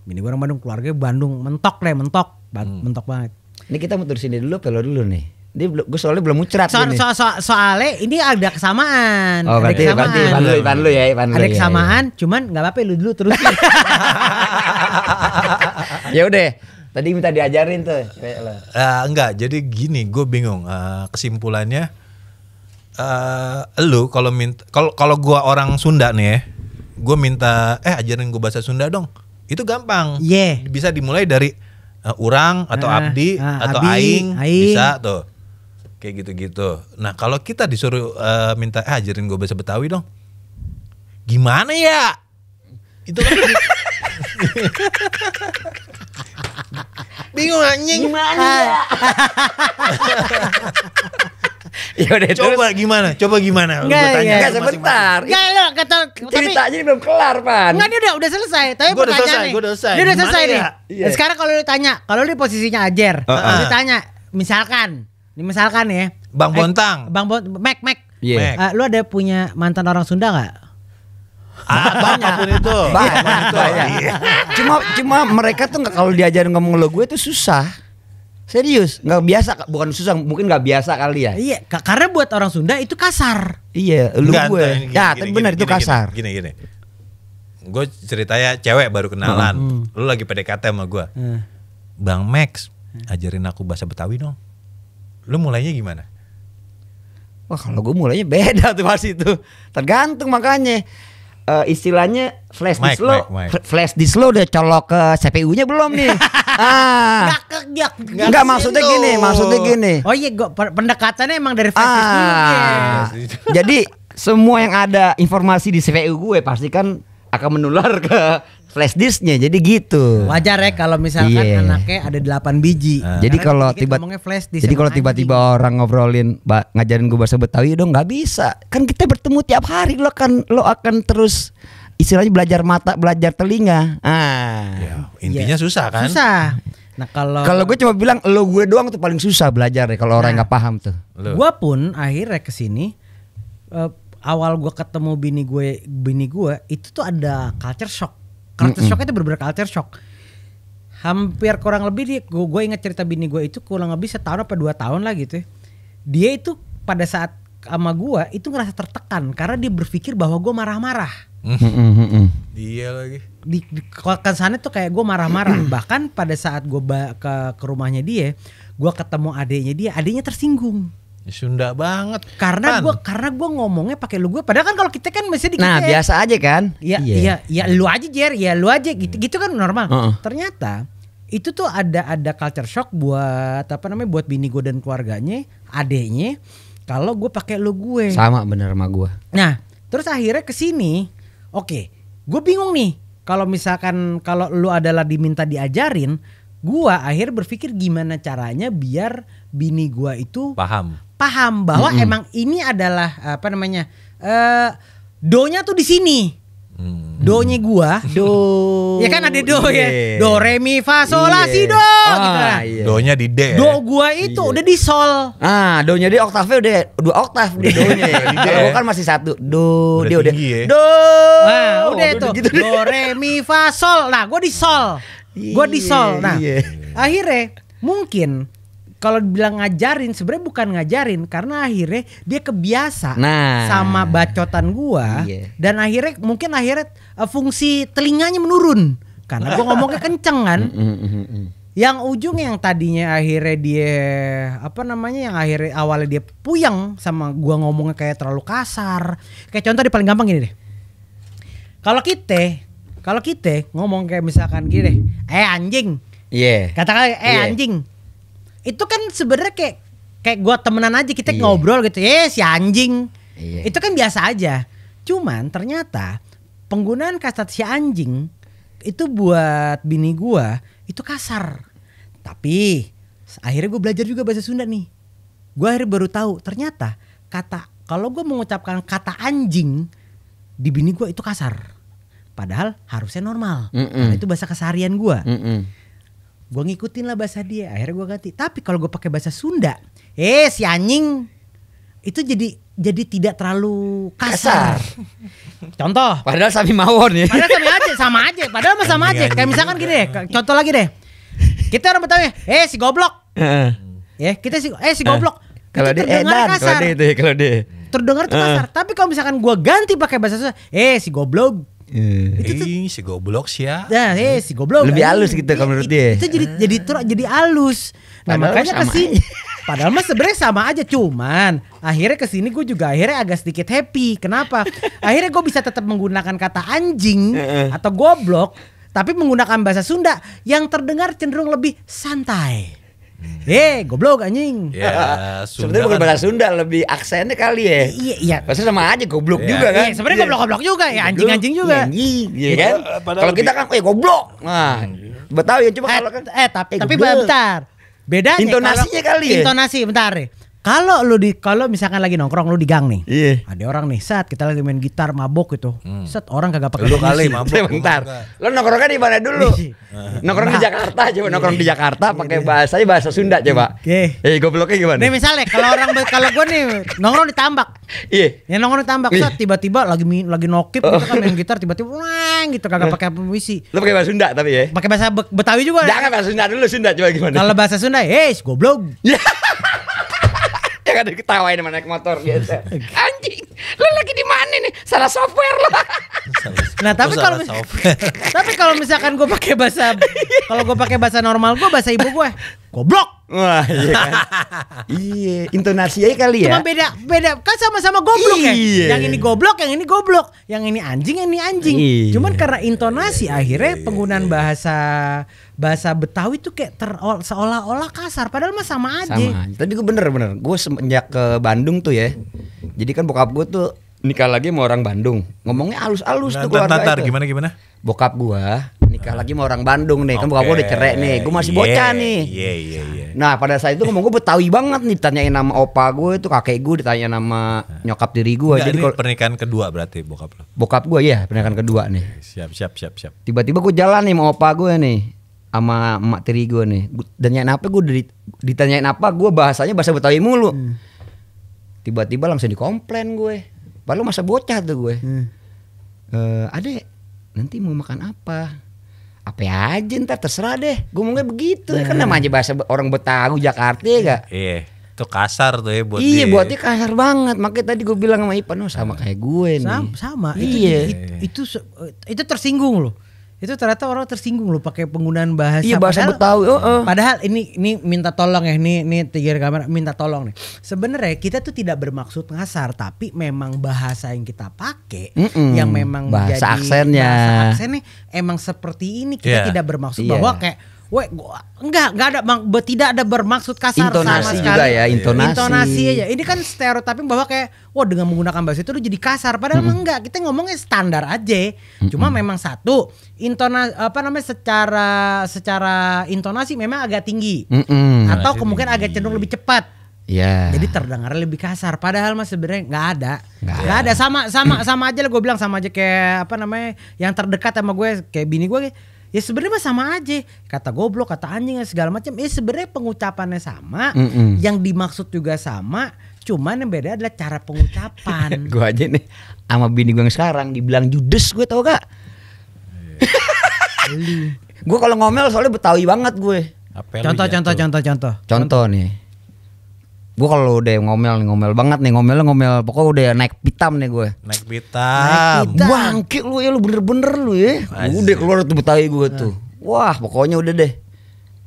Bini gue orang Bandung, keluarga Bandung, mentok banget. Ini kita mutusin dulu, pelo dulu nih. Gue soalnya belum muncrat Soalnya ini ada kesamaan. Oh, ada kesamaan. Ivan lu ya. Ada kesamaan, cuman nggak apa-apa lu dulu terus. Ya udah, tadi minta diajarin tuh. Enggak, jadi gini, gue bingung. Kesimpulannya, lu kalau gue orang Sunda nih ya, gue minta ajarin gue bahasa Sunda dong. Itu gampang. Yeah. Bisa dimulai dari urang atau abdi atau aing bisa tuh. Kayak gitu-gitu. Nah, kalau kita disuruh minta ajarin gue bahasa Betawi dong. Gimana ya? Itu kan bingung anjing. Gimana ya? Ya udah Coba gimana? Enggak sebentar. Enggak lo kata Ceritanya ini belum kelar, Pan. Enggak, dia udah selesai. Tapi Gua udah pertanyaannya. selesai. Dia udah Gimana selesai ya? nih. Iya. Sekarang kalau lu tanya, kalau lu di posisinya Ajer, ditanya, misalkan ya, Bang Bontang. Mac. Iya. Lu ada punya mantan orang Sunda enggak? Banyak pun itu. Banyak. Cuma mereka tuh nggak, kalau diajarin ngomong lo gue tuh susah. Serius, nggak biasa, bukan susah, mungkin nggak biasa kali ya. Iya, karena buat orang Sunda itu kasar. Iya, lu Enggak, gue. gini, Ya, gini, tapi benar itu kasar. Gini. Gue ceritanya cewek baru kenalan. Lu lagi PDKT sama gue. Bang Max, ajarin aku bahasa Betawi dong. Lu mulainya gimana? Wah, kalau gue mulainya beda tuh pas itu. Tergantung makanya. Istilahnya flash disk lo, flash disk lo udah colok ke CPU-nya belum nih? Enggak, maksudnya gini. Oh iya, pendekatannya emang dari flash disk dulu ya. Jadi semua yang ada informasi di CPU gue pasti kan akan menular ke flash disknya, jadi gitu. Wajar ya kalau misalkan anaknya ada 8 biji. Jadi kalau tiba-tiba orang ngobrolin ngajarin gue bahasa Betawi dong, nggak bisa. Kan kita bertemu tiap hari, lo akan terus istilahnya belajar mata, belajar telinga. Ya, intinya susah kan? Susah. Nah kalau gue cuma bilang lo gue doang tuh paling susah belajar ya kalau orang nggak paham tuh. Gue pun akhirnya kesini. Awal gue ketemu bini gue itu tuh ada culture shock. Culture shocknya itu bener-bener culture shock. Hampir kurang lebih gue inget cerita bini gue itu kurang lebih setahun apa 2 tahun lah gitu. Dia itu pada saat sama gue itu ngerasa tertekan karena dia berpikir bahwa gue marah-marah. Iya lagi. Di kesannya tuh kayak gue marah-marah. Bahkan pada saat gue ke rumahnya dia, gue ketemu adiknya tersinggung. Sunda banget. Karena gue ngomongnya pakai lu gue. Padahal kan kalau kita kan mesti dikit. Nah biasa aja kan. Iya lu aja Jer, ya lu aja gitu kan normal. Ternyata itu tuh ada culture shock buat buat bini gue dan keluarganya, adeknya. Kalau gue pakai lu gue. Sama bener sama gue. Nah terus akhirnya kesini, oke, gue bingung nih. Kalau misalkan kalau lu adalah diminta diajarin, gue akhirnya berpikir gimana caranya biar bini gue itu paham bahwa emang ini adalah do-nya tuh di sini. Do-nya gua, ya kan ada do ya. Do re mi fa sol la si do gitu lah. Do-nya di D. Do gua itu udah di sol. Do-nya di oktavnya udah 2 oktav di do-nya. Kalau gua kan masih 1. Do, dia udah do. Nah, udah tuh. Do re mi fa sol. Nah, gua di sol. Nah, akhirnya mungkin kalau bilang ngajarin, sebenarnya bukan ngajarin karena akhirnya dia kebiasa sama bacotan gua dan akhirnya fungsi telinganya menurun karena gua ngomongnya kenceng kan. Yang ujung yang tadinya akhirnya dia yang akhirnya awalnya dia puyeng sama gua ngomongnya kayak terlalu kasar. Kayak contoh paling gampang gini deh. Kalau kita ngomong kayak misalkan gini deh, anjing. Iya. Katakan anjing. Itu kan sebenarnya kayak gua temenan aja kita ngobrol gitu. Si anjing. Iya. Itu kan biasa aja. Cuman ternyata penggunaan kata si anjing itu buat bini gua itu kasar. Tapi akhirnya gue belajar juga bahasa Sunda nih. Gue akhirnya baru tahu ternyata kalau gue mengucapkan kata anjing di bini gue itu kasar. Padahal harusnya normal. Karena itu bahasa keseharian gue. Gue ngikutin lah bahasa dia. Akhirnya gue ganti. Tapi kalau gue pakai bahasa Sunda, si anjing itu jadi tidak terlalu kasar. Contoh. Padahal sami mawon ya. Padahal sama aja. Padahal mah sama aja. Kayak misalkan gini deh. Contoh lagi deh. Kita orang Betawi, si goblok. Ya, kita si goblok. Kalau dia kasar. Kalau dia terdengar itu kasar. Tapi kalau misalkan gua ganti pakai bahasa Sunda, si goblok. Si goblok sih ya. Nah, si goblok. Lebih halus gitu kalau menurut dia. Itu jadi halus. Nah, makanya kesini. Padahal mah sebenarnya sama aja, cuman akhirnya kesini gue juga akhirnya agak sedikit happy. Kenapa? Akhirnya gue bisa tetap menggunakan kata anjing atau goblok, tapi menggunakan bahasa Sunda yang terdengar cenderung lebih santai. Goblok anjing. Ya, sebenarnya bukan bahasa Sunda, lebih aksennya kali ya. Iya. Pasti sama aja goblok juga kan. Sebenarnya goblok-goblok juga ya, anjing-anjing juga. Iya kan? Kalau kita kan goblok. Nah, Betawi coba kalau kan tapi bentar. Bedanya intonasinya kali ya. Intonasi bentar deh. Kalau misalkan lagi nongkrong lu di gang nih. Iya. Ada orang nih, saat kita lagi main gitar mabok gitu. Set orang kagak pakai lu kali mabok. Bentar. Lu nongkrongnya di mana dulu? Nongkrong di Jakarta coba, nongkrong di Jakarta pakai bahasa Sunda coba. Oke. Gobloknya gimana? Nih misalnya kalau gua nih nongkrong di Tambak. Iya. Ya nongkrong di Tambak, set tiba-tiba lagi nokip gitu kan main gitar tiba-tiba wang gitu kagak pakai puisi. Lu pakai bahasa Sunda tapi ya. Pakai bahasa Betawi juga. Jangan bahasa Sunda dulu, Sunda coba gimana? Kalau bahasa Sunda, goblok. Yang ada ketawain sama naik motor biasa. Anjing, lu lagi di mana nih? Salah software lu. Nah, tapi kalau misalkan gue pakai bahasa normal gue, bahasa ibu gue, goblok. Wah, iya kan. Iya, intonasinya kali ya. Cuma beda kan sama-sama goblok ya. Iya. Yang ini goblok, yang ini goblok, yang ini anjing, yang ini anjing. Iya. Cuman karena intonasi akhirnya penggunaan bahasa Betawi tuh kayak seolah-olah kasar, padahal mah sama aja. Tapi gue bener. Gue semenjak ke Bandung tuh ya. Jadi kan bokap gue tuh nikah lagi sama orang Bandung. Ngomongnya halus-halus tuh keluarga itu. Gimana? Bokap gua nikah lagi sama orang Bandung nih. Kan bokap gua udah cerai nih. Gua masih bocah nih. Iya. Nah pada saat itu ngomong gua Betawi banget nih. Ditanyain nama opa gua itu, kakek gua ditanya nama nyokap tiri gua. Jadi pernikahan kedua berarti bokap lo? Bokap gua ya pernikahan kedua nih. Siap. Tiba-tiba gua jalan nih sama opa gua nih, sama emak tiri gua nih. Ditanyain apa gua ditanyain apa gua bahasanya bahasa Betawi mulu. Tiba-tiba langsung dikomplain gue. Padahal masa bocah tuh gue. Adek, nanti mau makan apa? Apa aja ntar terserah deh. Gue ngomongnya begitu. Kan namanya bahasa orang Betawi Jakarta ya gak? Iya. Itu kasar tuh ya buat dia. Iya buatnya kasar banget. Makanya tadi gue bilang sama Ipan, sama kayak gue nih. Sama. Iya. Itu tersinggung loh. Itu ternyata orang tersinggung loh pakai penggunaan bahasa. Iya, bahasa Betawi. Padahal ini minta tolong ya, ini 3 kamera minta tolong nih. Sebenarnya kita tuh tidak bermaksud ngasar, tapi memang bahasa yang kita pakai yang memang bahasa jadi aksennya. Bahasa aksennya emang seperti ini. Kita tidak bermaksud bahwa kayak tidak ada bermaksud kasar intonasi sama sekali. Juga ya, intonasi aja. Ini kan stereotiping bahwa kayak dengan menggunakan bahasa itu lu jadi kasar, padahal enggak. Kita ngomongnya standar aja. Cuma memang satu, secara intonasi memang agak tinggi. Atau kemungkinan agak cenderung lebih cepat. Iya. Jadi terdengar lebih kasar, padahal mah sebenarnya nggak ada. Sama aja lah, gue bilang sama aja kayak yang terdekat sama gue, kayak bini gue. Ya sebenarnya mah sama aja. Kata goblok, kata anjing segala macam. Ya sebenarnya pengucapannya sama, yang dimaksud juga sama. Cuman yang beda adalah cara pengucapan. Gue aja nih sama bini gue yang sekarang dibilang judes, gue tau gak? Gue kalau ngomel soalnya Betawi banget gue. Contoh nih. Gue kalau udah ngomel banget nih, ngomel pokoknya udah naik pitam nih gue. Naik pitam. Bangke lu ya, lu bener-bener lu ya. Udah keluar tuh Betawi gue tuh. Wah pokoknya udah deh.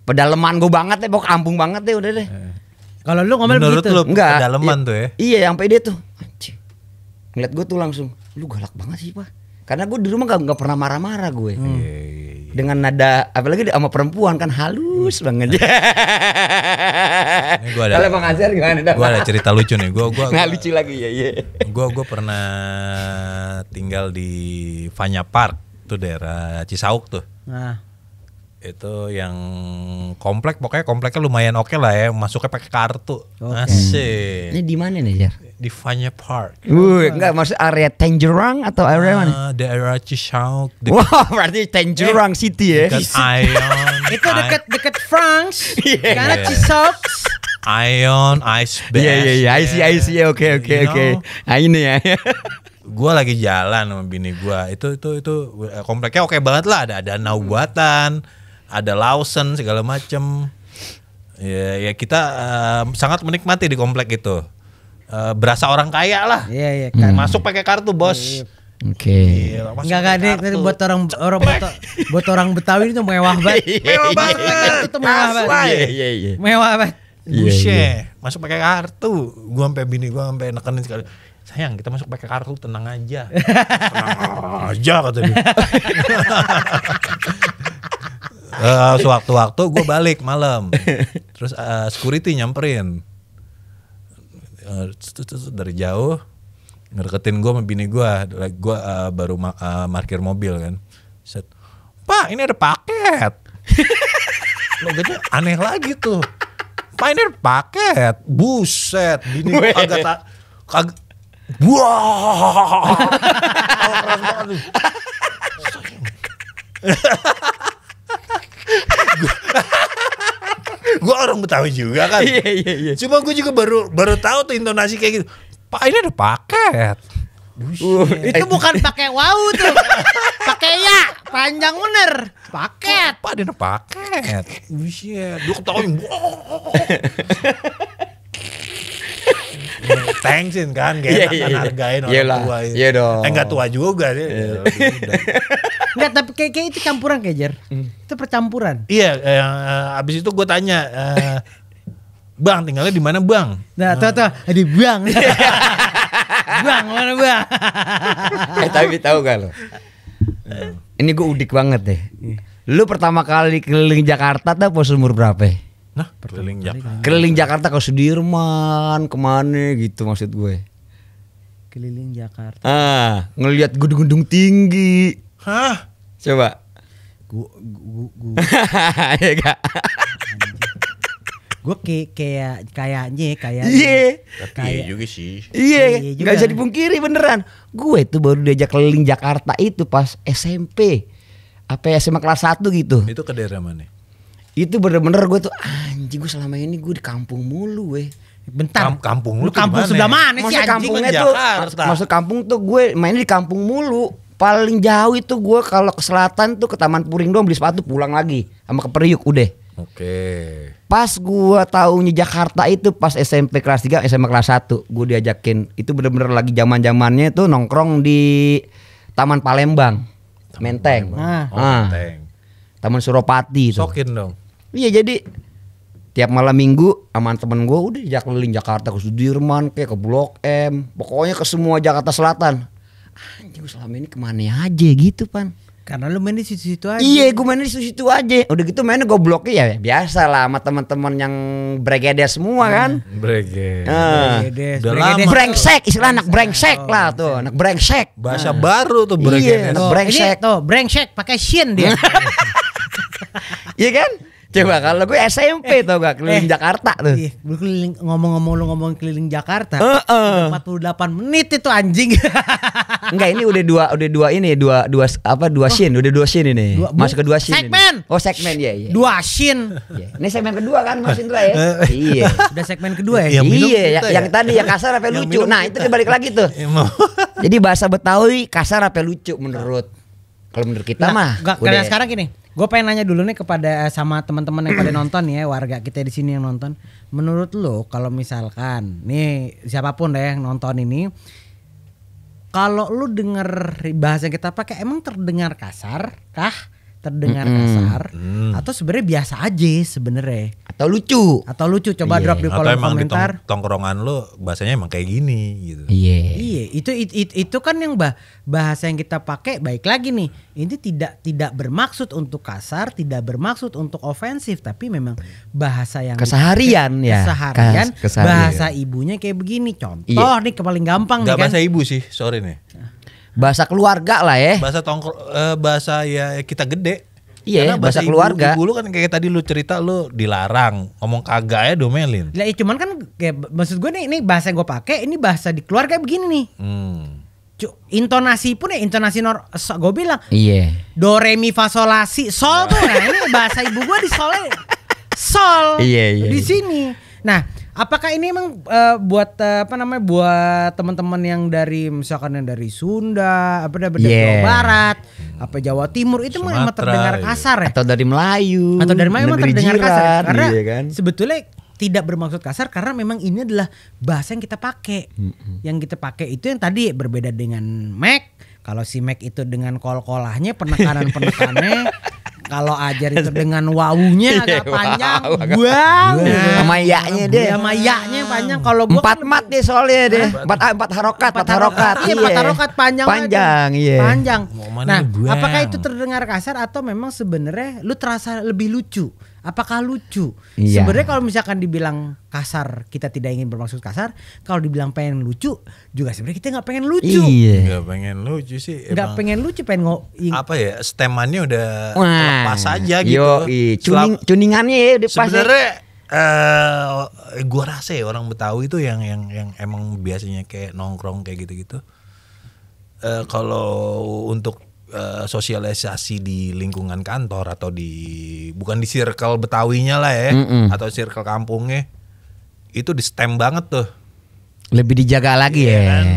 Pedalaman gue banget deh, pokok kampung banget deh udah deh. Kalau lu ngomel Menurut begitu. lu Enggak. pedalaman tuh ya. Iya, sampai dia tuh. Anjing. Ngeliat gue tuh langsung, lu galak banget sih, Pak. Karena gue di rumah gak pernah marah-marah gue. Iya. Dengan nada apalagi sama perempuan kan halus banget. Ini gua ada. Kalau Bang Azhar gimana? Gua ada cerita lucu nih. Gua Nggak lucu lagi ya, iya. Gua pernah tinggal di Vanya Park, tuh daerah Cisauk tuh. Nah, Itu yang pokoknya kompleknya lumayan oke lah ya, masuknya pakai kartu. Oke. Ini Asik. di mana nih, Jar? Di Vanya Park. Enggak maksud area Tangerang atau area mana? Daerah Cisauk Wah, berarti Tangerang City ya. dekat Ion. itu dekat France. Iya. Karena Cisauk. Ion Ice Bath. Iya, I see. Oke. You know? Nah, ini ya. Gua lagi jalan sama bini gua. Itu kompleknya oke banget lah, ada danau buatan, ada Lawson segala macem. Ya kita sangat menikmati di komplek itu. Berasa orang kaya lah. Iya kan. Masuk pakai kartu, Bos. Oke. Gila, masuk Enggak pakai deh, kartu. buat orang Betawi itu mewah banget. Mewah banget. Itu mewah banget. Iya. Mewah banget. Buset, masuk pakai kartu. Gua sampai bini gua sampai nekenin sekali. Sayang, kita masuk pakai kartu, tenang aja. Tenang aja kata dia. Sewaktu-waktu gue balik malam, terus security nyamperin dari jauh, ngedeketin gue sama bini gue baru parkir mobil kan. Set, Pak ini ada paket. Lo gitu aneh lagi tuh. Pak ini ada paket. Buset, bini gue kagak wah, keras banget tuh. Gue orang Betawi juga kan. Iya. Cuma gue juga baru tahu tuh intonasi kayak gitu. Pak ini ada paket. Itu bukan pakai wow tuh. Pakai ya, panjang bener. Paket. Pak ini ada paket. Buset, gue ketawain. Thanksin kan, gak enak kan hargain orang tua. Iya dong. Enggak tua juga sih. Enggak, tapi kayak itu campuran kayak Jer. Itu percampuran. Iya, abis itu gue tanya, Bang tinggalnya di mana Bang? Nah, tuh, ada Bang. Bang, mana Bang? Tapi tahu gak lo? Ini gue udik banget deh. Lu pertama kali keliling Jakarta tuh pas umur berapa? Nah, keliling Jakarta. Keliling Jakarta ke Sudirman, kemana gitu maksud gue. Keliling Jakarta. Ngelihat gedung-gedung tinggi. Hah? Coba. Gua Iya gak? Gue kayaknya Iya. Iya juga sih. Iya, Iya juga. nggak bisa dipungkiri beneran. Gue tuh baru diajak keliling Jakarta itu pas SMP. Apa SMA kelas 1 gitu. Itu ke daerah mana? Itu bener-bener gue tuh anjing, gue selama ini gue di kampung mulu weh. bentar. Kampung Lu kampung sebelah mana sih Maksud anjing? kampungnya kan tuh, Jakarta. maksud kampung tuh gue mainnya di kampung mulu. Paling jauh itu gue kalau ke selatan tuh ke Taman Puring doang, beli sepatu pulang lagi sama ke Periuk udah. Oke. Pas gue taunya Jakarta itu pas SMP kelas 3, SMA kelas 1 gue diajakin. Itu bener-bener lagi zaman-zamannya tuh nongkrong di Taman Palembang, Menteng. Menteng. Taman Suropati tuh. Sokin dong. Iya, jadi tiap malam minggu sama temen gue udah diajak keliling Jakarta, ke Sudirman, kayak ke Blok M, pokoknya ke semua Jakarta Selatan. Anjing, gue selama ini kemana aja gitu Pan. Karena lu main di situ-situ aja. Iya, gue main di situ aja. Udah gitu mainnya gobloknya ya biasa lah sama teman-teman yang bregedes semua kan. Brege. Bregedes, Udah bregedes. lama. Brengsek, istilah anak brengsek lah tuh, anak brengsek. Bahasa baru tuh Iya, brege. anak Tuh, brengsek. ini tuh brengsek pakai shin dia. Iya kan? Coba kalau gue SMP tau gak keliling Jakarta tuh. Iya, lu keliling ngomong-ngomong lu ngomong keliling Jakarta. Heeh. 48 menit itu anjing. Enggak, ini udah dua scene, udah dua scene ini. Masuk ke dua scene. Segmen. Ini. Oh, segmen ya, iya. 2 shin. Iya. Ini segmen kedua kan Mas Indra ya? Iya. Udah segmen kedua ya. Yang minum Iya, kita yang ya? tadi yang kasar apa Yang lucu. minum Nah, kita. itu balik lagi tuh. Jadi bahasa Betawi kasar apa lucu menurut kalau menurut kita mah. Karena sekarang gini, gue pengen nanya dulu nih kepada sama teman-teman yang pada nonton ya, warga kita di sini yang nonton. Menurut lo kalau misalkan nih siapapun deh yang nonton ini, kalau lu denger bahasa yang kita pakai emang terdengar kasar kah? terdengar kasar atau sebenarnya biasa aja sebenarnya atau lucu coba drop di kolom komentar. Tongkrongan lu bahasanya emang kayak gini gitu. Iya. Itu kan yang bahasa yang kita pakai. Baik lagi nih, ini tidak bermaksud untuk kasar, tidak bermaksud untuk ofensif, tapi memang bahasa yang keseharian bahasa ibunya kayak begini. Contoh nih paling gampang nih kan. Bahasa ibu sih, sorry nih. Bahasa keluarga lah ya. Bahasa ya kita gede. Iya, bahasa keluarga. Ibu lu kan kayak tadi lu cerita lu dilarang ngomong kagak ya domelin. Lah cuman kan kayak, maksud gue nih ini bahasa yang gue pakai ini bahasa di keluarga begini nih. Intonasi pun ya intonasi gue bilang. Iya. Do re mi fa sol la si sol tuh nah ini bahasa ibu gue di solnya sol. Iya. Di sini. Nah, apakah ini emang buat buat teman-teman yang dari misalkan yang dari Sunda, dari Jawa Barat, Jawa Timur itu memang terdengar kasar ya? Atau dari Melayu memang terdengar kasar karena kan? sebetulnya tidak bermaksud kasar karena memang ini adalah bahasa yang kita pakai. Yang kita pakai itu yang tadi berbeda dengan Mac. Kalau si Mac itu dengan kol-kolahnya penekanan-penekannya. Kalau Ajar itu dengan wawunya agak panjang, sama yaknya deh. Sama yaknya panjang. Kalau gua 4 mat deh soalnya deh. 4 harokat. Iya, 4 harokat panjang. Iya. Panjang. Nah, apakah itu terdengar kasar atau memang sebenarnya lu terasa lebih lucu? Apakah lucu? Iya. Sebenarnya kalau misalkan dibilang kasar, kita tidak ingin bermaksud kasar. Kalau dibilang pengen lucu, juga sebenarnya kita nggak pengen lucu. Iya. Nggak pengen lucu sih. Nggak pengen lucu, apa ya? Stemannya udah lepas aja gitu. Tuningannya ya udah pas. Sebenarnya gua rasa ya orang Betawi itu yang emang biasanya kayak nongkrong kayak gitu-gitu. Kalau untuk sosialisasi di lingkungan kantor atau bukan di circle Betawinya lah ya, atau circle kampungnya itu di stem banget tuh. Lebih dijaga lagi ya. Kan,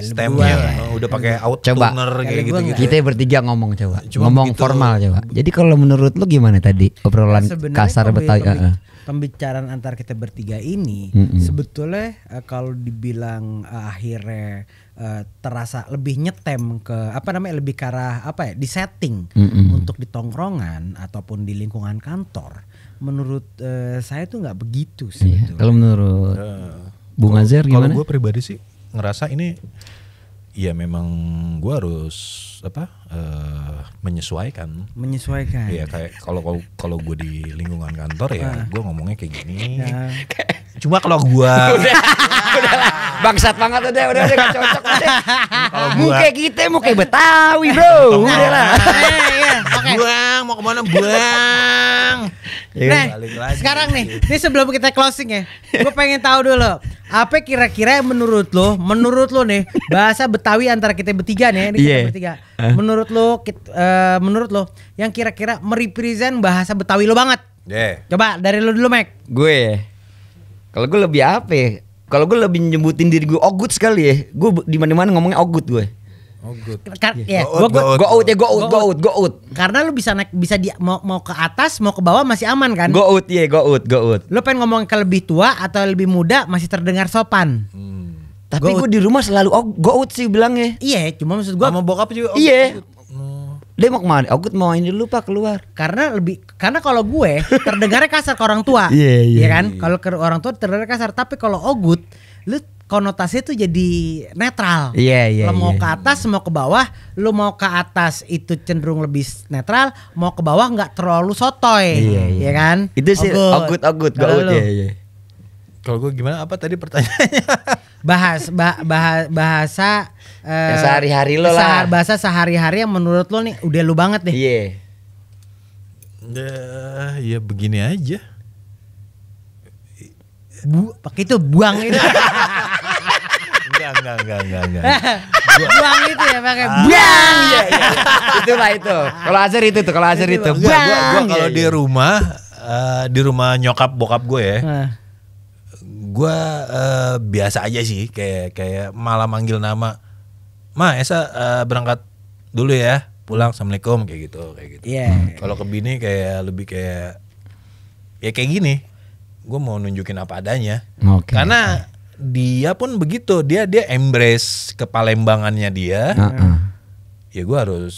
stemnya udah pakai out-tuner kayak gitu-gitu. Kita bertiga ngomong coba. Ngomong begitu, formal coba. Jadi kalau menurut lu gimana tadi obrolan kasar Betawi? Pembicaraan antar kita bertiga ini sebetulnya kalau dibilang akhirnya terasa lebih nyetem ke lebih ke arah di setting untuk di tongkrongan ataupun di lingkungan kantor. Menurut saya tuh nggak begitu sih. Iya. Kalau menurut Bung Azhar gimana? Kalau gue pribadi sih ngerasa ini ya memang gue harus menyesuaikan. Iya kayak kalau gue di lingkungan kantor ya gue ngomongnya kayak gini. Cuma kalau gue udahlah bangsat banget udah gak cocok udah. Muka kita muka Betawi bro. Udahlah. Buang mau kemana buang. Nah sekarang nih sebelum kita closing ya, gue pengen tahu dulu apa kira-kira yang menurut lo nih bahasa Betawi antara kita bertiga nih, kita bertiga. Menurut lo yang kira-kira merepresent bahasa Betawi lo banget. Coba dari lo dulu Mac. Gue kalau gue lebih apa ya? Kalau gue lebih nyebutin diri gue ogut sekali ya. Gue di mana-mana ngomongnya ogut gue. Ogut. Go out. Karena lu bisa naik, bisa mau ke atas, mau ke bawah masih aman kan? Go out. Lu pengen ngomong ke lebih tua atau lebih muda masih terdengar sopan. Tapi gue di rumah selalu go out sih bilangnya. Iya, cuma maksud gue sama bokap juga. Iya. Dia mau kemana? Ogut mau ini dulu Pak keluar. Karena kalau gue terdengarnya kasar ke orang tua. Iya kan? Kalau ke orang tua terdengar kasar, tapi kalau Ogut lu konotasinya tuh jadi netral. Iya. Lo mau ke atas, mau ke bawah, lu mau ke atas itu cenderung lebih netral, mau ke bawah nggak terlalu sotoy. Iya kan? Itu sih Ogut go out ya. Kalau gue gimana? Apa tadi pertanyaannya? Bahasa sehari-hari lo lah. Bahasa sehari-hari yang menurut lo nih udah lu banget nih. Iya. Ya begini aja. Pakai itu buang itu. Enggak. Buang itu ya pakai buang. Iya. Itulah itu. Kalau Azhar itu tuh, kalau Azhar itu. Gua kalau di rumah nyokap bokap gue ya. Gue biasa aja sih kayak malah manggil nama. Ma, Esa berangkat dulu ya. Pulang assalamualaikum kayak gitu. Iya. Kalau ke bini kayak lebih kayak ya kayak gini. Gue mau nunjukin apa adanya. Karena dia pun begitu. Dia embrace kepalembangannya dia. Ya gue harus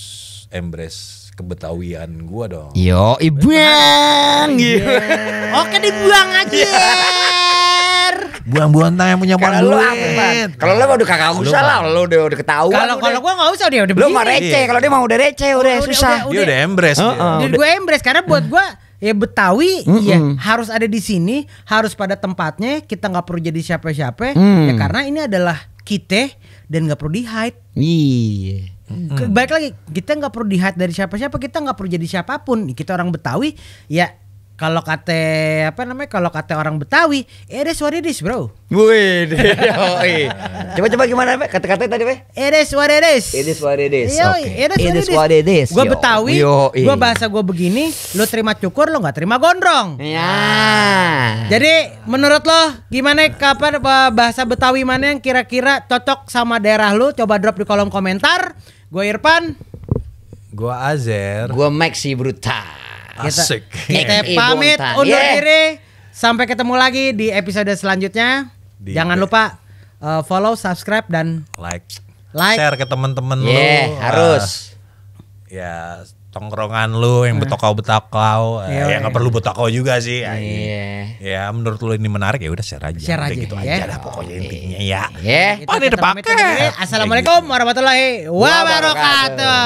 embrace kebetawian gua dong. Yo, Ibang. Oke dibuang aja. Buang-buang yang punya Kalau lu apa? Kalau lu udah kagak usah lah, lu udah ketahuan. Kalau gua enggak usah dia udah lu begini. mah receh, kalau dia mau udah receh udah susah. Dia udah embrace. Jadi gue embrace karena buat gue ya Betawi ya harus ada di sini, harus pada tempatnya, kita nggak perlu jadi siapa-siapa ya karena ini adalah kita dan nggak perlu di-hide. Iya. Baik lagi kita nggak perlu di-hide dari siapa-siapa, kita nggak perlu jadi siapapun. Kita orang Betawi ya kalau kata kalau kata orang Betawi, it is what it is, bro. Wih, coba gimana Pak? Kata-kata tadi Pak? It is what it is. It is what it is. It is what it is. Gue Betawi, gue bahasa gue begini, lo terima cukur, lo nggak terima gondrong. Ya. Jadi menurut lo gimana kapan bahasa Betawi mana yang kira-kira cocok sama daerah lo? Coba drop di kolom komentar. Gue Irfan. Gue Azer. Gue Maxi Bruta. Kita pamit undur diri. Sampai ketemu lagi di episode selanjutnya. Jangan lupa follow, subscribe dan like. Share ke teman-teman lu. Harus. Ya tongkrongan lu yang betokau-betokau. Ya nggak perlu betokau juga sih. Ya menurut lu ini menarik ya udah share aja. Share aja gitu aja dah pokoknya intinya ya. Assalamualaikum warahmatullahi wabarakatuh.